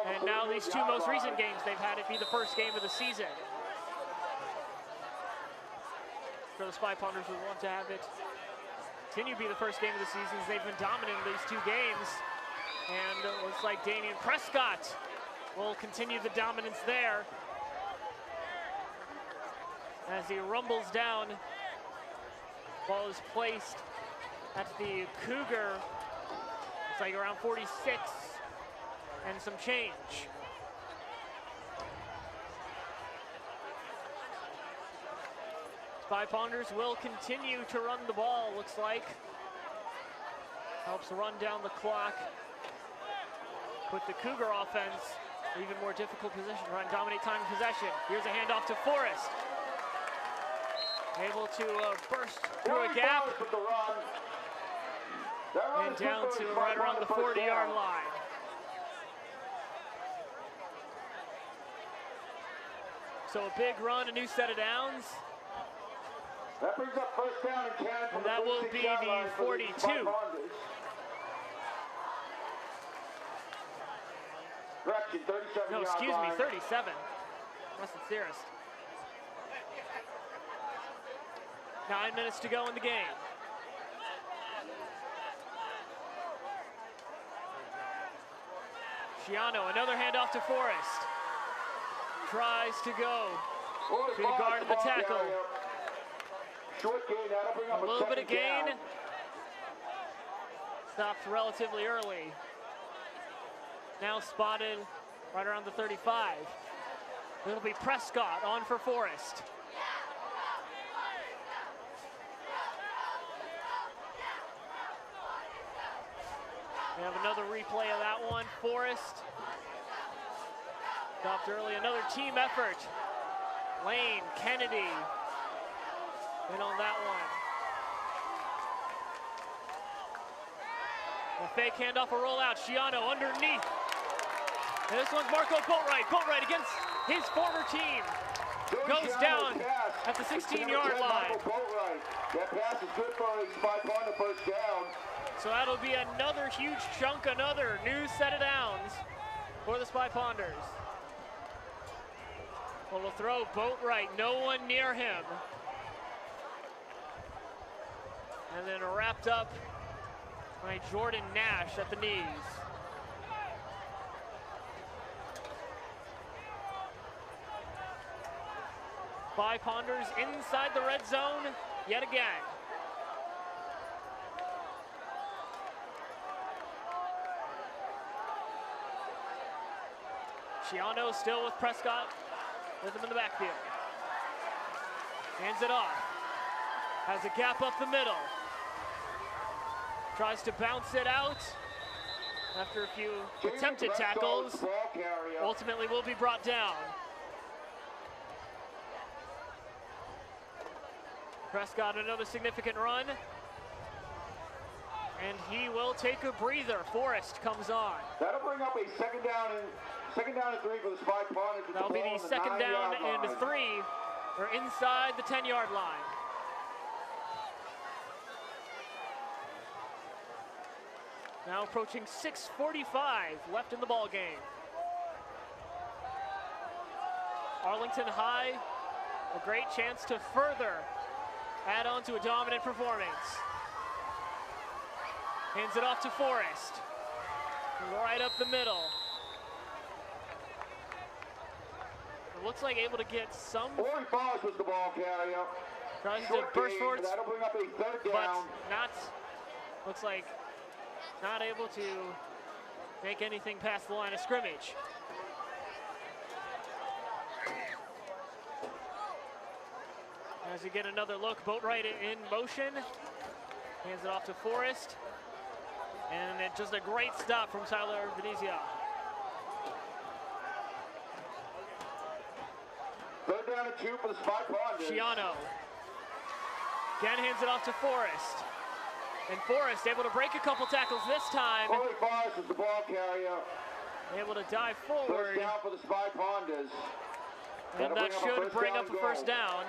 And now these two most recent games, they've had it be the first game of the season. For the Spy Ponders, we want to have it continue to be the first game of the season, as they've been dominating these two games. And it looks like Damian Prescott will continue the dominance there as he rumbles down. Ball is placed at the Cougar. It's like around 46 and some change. Spy Ponders will continue to run the ball, looks like. Helps run down the clock. Put the Cougar offense in even more difficult position, run, dominate time of possession. Here's a handoff to Forrest. Able to burst through a gap and down to right around the 40-yard line. So a big run, a new set of downs. That brings up 1st down and 10. And that will be the 42. Correction, 37 No, excuse me, 37. That's the theorist. 9 minutes to go in the game. Schiano, another handoff to Forrest. Tries to go to the guard of the tackle. Short gain, that'll bring up A little bit of gain. down. Stopped relatively early. Now spotted right around the 35. It'll be Prescott on for Forrest. We have another replay of that one. Forrest stopped early. Another team effort. Lane, Kennedy in on that one. A fake handoff, a rollout. Schiano underneath. And this one's Marco Boatwright. Boatwright against his former team. Goes down at the 16-yard line. That pass is good for a Spy Ponder first down. So that'll be another huge chunk, another new set of downs for the Spy Ponders. Well, we'll throw Boatwright, no one near him. And then wrapped up by Jordan Nash at the knees. Spy Ponders inside the red zone yet again. Schiano still with Prescott, with him in the backfield. Hands it off. Has a gap up the middle. Tries to bounce it out after a few attempted tackles. Ultimately will be brought down. Prescott, another significant run. And he will take a breather. Forrest comes on. That'll bring up a second down and 3 for the Spy Ponders. That'll be the second down and 3. Or inside the 10-yard line. Now approaching 6:45 left in the ball game. Arlington High, a great chance to further add on to a dominant performance. Hands it off to Forrest. Right up the middle. It looks like able to get some. Ori Foss was the ball carrier. Tries to burst forward. That'll bring up a third but down. not, looks like not able to make anything past the line of scrimmage. As you get another look, Boatwright in motion. Hands it off to Forrest. And it just a great stop from Tyler Venezia. Third down and 2 for the Spy Ponders. Ciano again hands it off to Forrest. And Forrest able to break a couple tackles this time. Ori Foss is the ball carrier. Able to dive forward. First down for the Spy Ponders. And that should bring up a first down.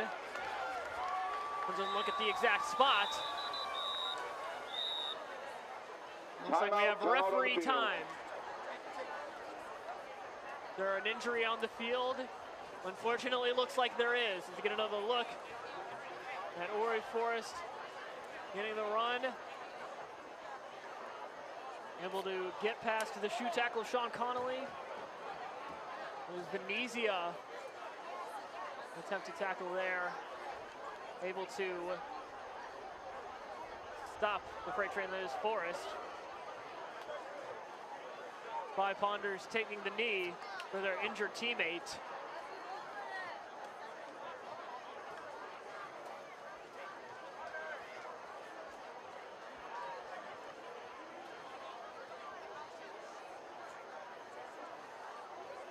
Doesn't look at the exact spot. Looks like we have referee time. There's an injury on the field. Unfortunately, it looks like there is. Let's get another look at Ori Forrest getting the run. Able to get past the shoe tackle, Sean Connolly. It was Venezia. Attempt to tackle there. Able to stop the freight train that is Forrest. Spy Ponders taking the knee for their injured teammate.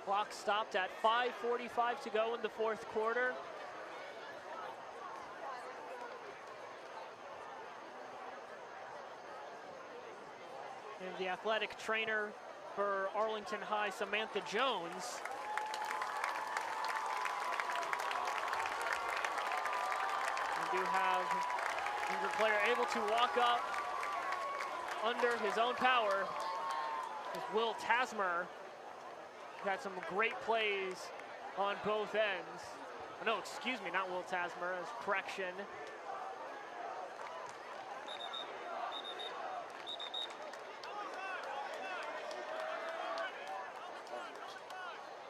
Clock stopped at 5:45 to go in the fourth quarter. And the athletic trainer for Arlington High, Samantha Jones. We do have injured player able to walk up under his own power. Will Tasmer had some great plays on both ends. Oh, no, excuse me, not Will Tasmer, as correction.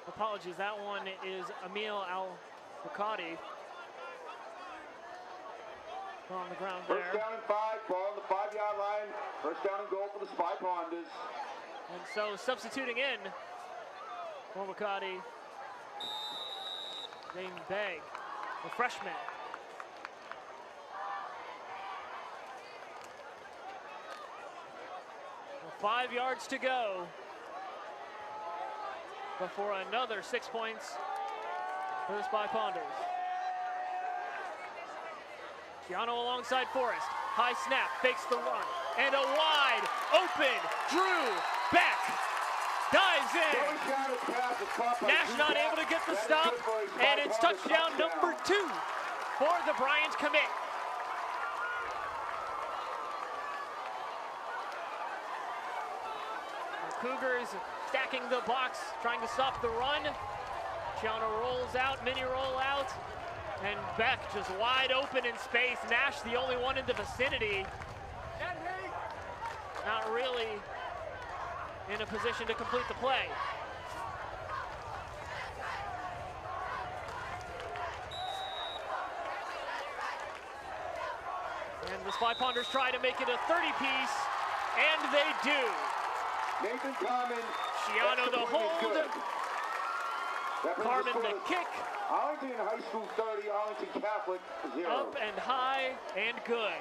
Apologies, that one is Emil Al-Fakadi. On the ground there. First down and 5, ball on the 5-yard line. First down and goal for the Spy Ponders. And so substituting in for Fakadi, Dane Begg, the freshman. Well, 5 yards to go before another 6 points for the Spy Ponders. Ciano alongside Forrest. High snap, fakes the run. And a wide open Drew Beck dives in. Nash not able to get the stop. And it's touchdown number 2 for the Bryant commit. The Cougars stacking the box, trying to stop the run. Ciano rolls out, mini roll out. And Beck just wide open in space. Nash the only one in the vicinity. Not really in a position to complete the play. And the Spy Ponders try to make it a 30-piece, and they do. Nathan Carmen. Ciano the hold. Carmen the kick. Arlington High School 30, Arlington Catholic 0. Up and high and good.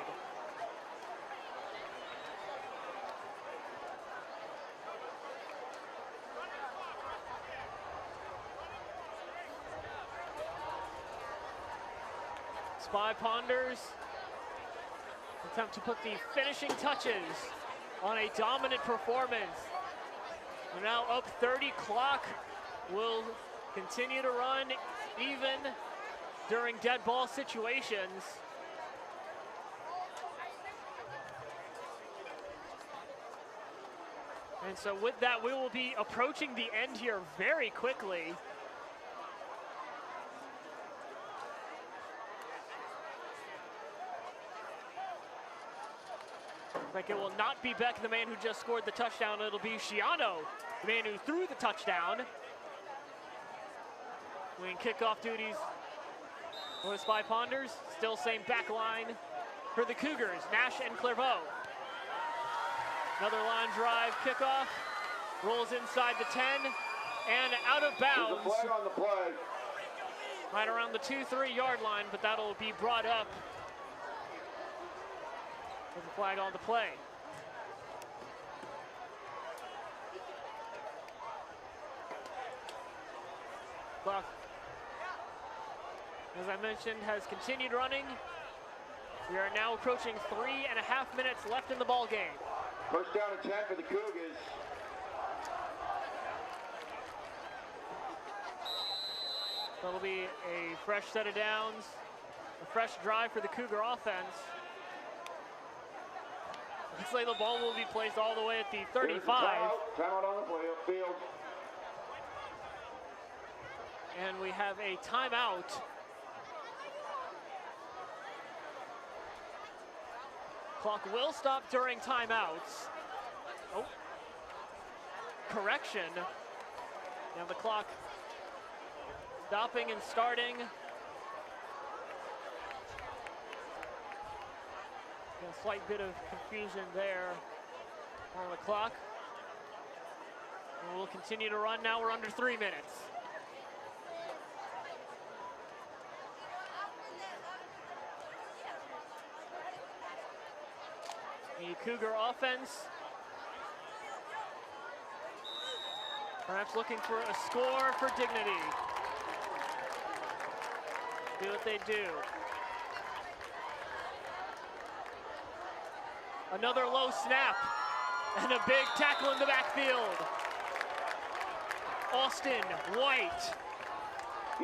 Spy Ponders attempt to put the finishing touches on a dominant performance. We're now up 30. Clock will continue to run even during dead ball situations. And so with that, we will be approaching the end here very quickly. Like it will not be Beck, the man who just scored the touchdown. It'll be Shiano, the man who threw the touchdown. Winning kickoff duties for the Spy Ponders. Still same back line for the Cougars, Nash and Clairvaux. Another line drive kickoff. Rolls inside the 10 and out of bounds. There's a flag on the play. Right around the 2-3 yard line, but that'll be brought up with a flag on the play. Clock, as I mentioned, has continued running. We are now approaching 3.5 minutes left in the ball game. First down and 10 for the Cougars. That'll be a fresh set of downs, a fresh drive for the Cougar offense. Looks like the ball will be placed all the way at the 35. Timeout on the field. And we have a timeout. Clock will stop during timeouts. Oh, correction. Now the clock stopping and starting. A slight bit of confusion there on the clock. And we'll continue to run now. We're under 3 minutes. The Cougar offense perhaps looking for a score for dignity. Do what they do. Another low snap and a big tackle in the backfield. Austin White.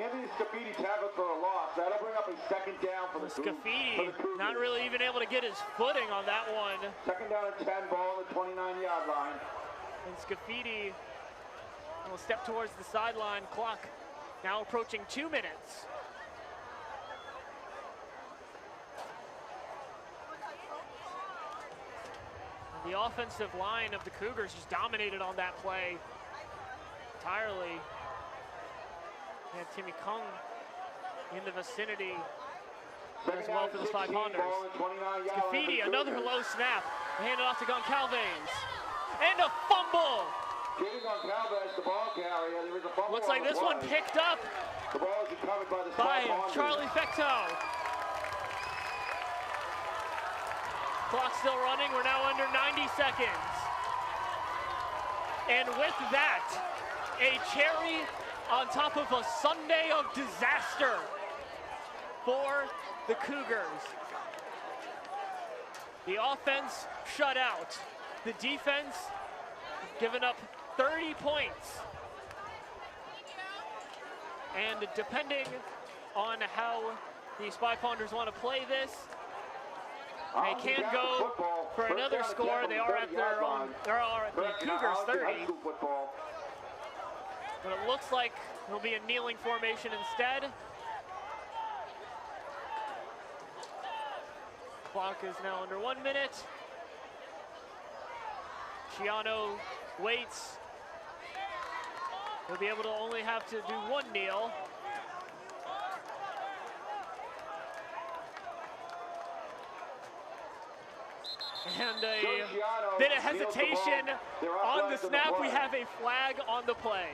Anthony Scafidi tackled for a loss. That'll bring up a second down for the Scafidi not really even able to get his footing on that one. Second down and 10, ball on the 29-yard line. And Scafidi will step towards the sideline. Clock now approaching 2 minutes. The offensive line of the Cougars just dominated on that play entirely. And Timmy Kung in the vicinity as well for the Spy Ponders. Scafidi, another low snap. Handed off to Goncalves. And a fumble! The ball carrier. There was a fumble. Looks like this one picked up the ball is recovered by the Spy Ponders. Charlie Fecto. Clock still running. We're now under 90 seconds. And with that, a cherry on top of a Sunday of disaster for the Cougars. The offense shut out. The defense given up 30 points. And depending on how the Spy Ponders want to play this, they can go for another score. They are at their own, they are at the Cougars 30. But it looks like it'll be a kneeling formation instead. Clock is now under 1 minute. Shiano waits. He'll be able to only have to do one kneel. And a bit of hesitation on the snap. We have a flag on the play.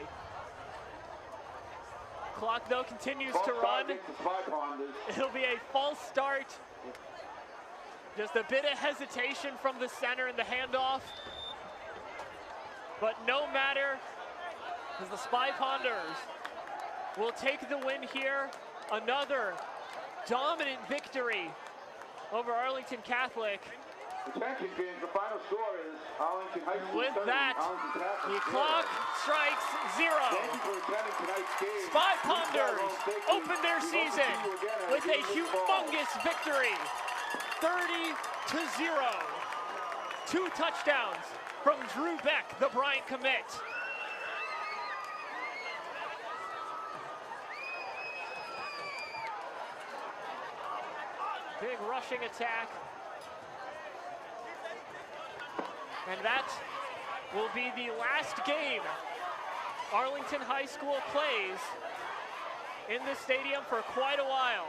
Clock, though, continues to run. It'll be a false start. Just a bit of hesitation from the center in the handoff. But no matter, as the Spy Ponders will take the win here. Another dominant victory over Arlington Catholic. Attention fans, the final score is Arlington High School With 30, that, Arlington Catholic the 0. clock strikes 0. Thank you for attending tonight's game. Spy Ponders opened their season with a humongous victory, 30-0. 2 touchdowns from Drew Beck, the Bryant commit. Big rushing attack. And that will be the last game Arlington High School plays in this stadium for quite a while.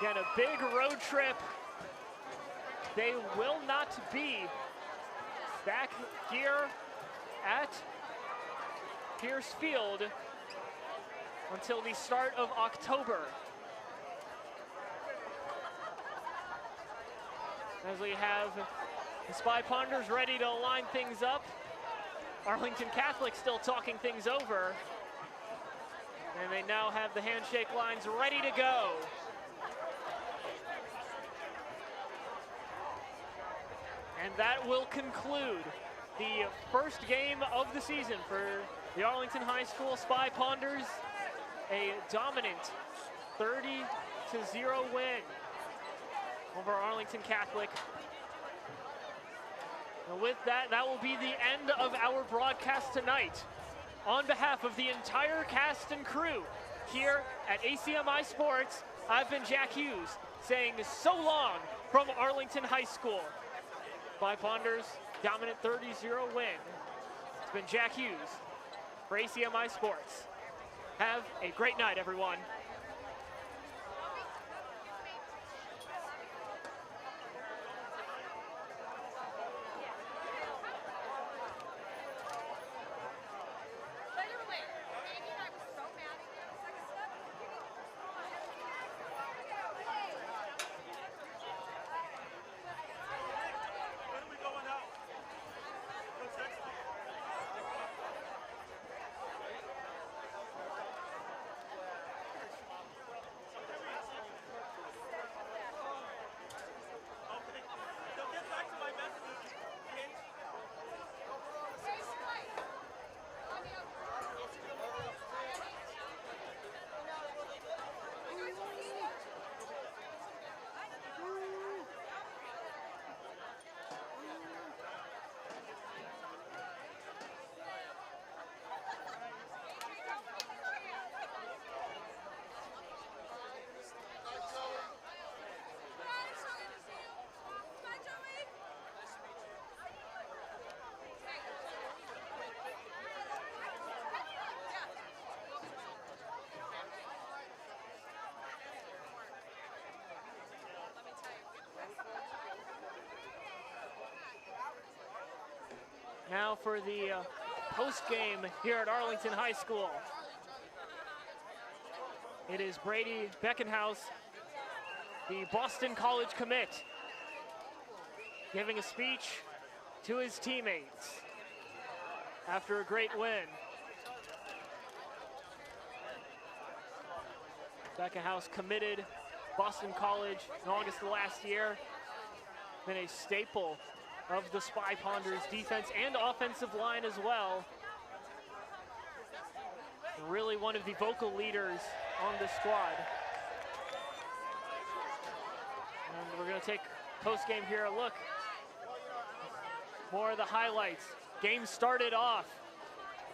Again, a big road trip. They will not be back here at Peirce Field until the start of October. As we have the Spy Ponders ready to line things up. Arlington Catholic still talking things over. And they now have the handshake lines ready to go. And that will conclude the first game of the season for the Arlington High School Spy Ponders. A dominant 30-0 win over Arlington Catholic. And with that, that will be the end of our broadcast tonight. On behalf of the entire cast and crew here at ACMi Sports, I've been Jack Hughes saying so long from Arlington High School. Spy Ponders, dominant 30-0 win. It's been Jack Hughes for ACMi Sports. Have a great night, everyone. Now for the post game here at Arlington High School. It is Brady Beckenhouse, the Boston College commit, giving a speech to his teammates after a great win. Beckenhouse committed Boston College in August of last year. Been a staple of the Spy Ponders defense and offensive line as well. Really one of the vocal leaders on the squad. And we're gonna take post-game here a look. More of the highlights. Game started off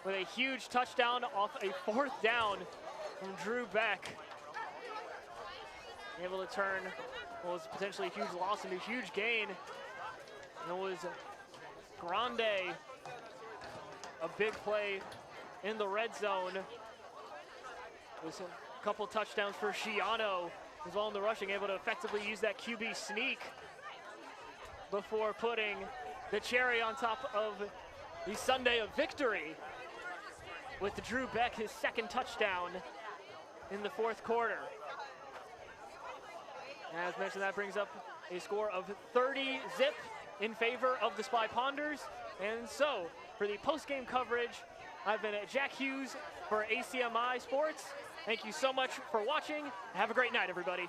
with a huge touchdown off a 4th down from Drew Beck. Able to turn what was potentially a huge loss into a huge gain. It was Grande, a big play in the red zone. It was a couple touchdowns for Schiano as well in the rushing, able to effectively use that QB sneak before putting the cherry on top of the Sunday of victory with Drew Beck, his 2nd touchdown in the 4th quarter. As mentioned, that brings up a score of 30-0 in favor of the Spy Ponders. And so, for the post-game coverage, I've been Jack Hughes for ACMi Sports. Thank you so much for watching. Have a great night, everybody.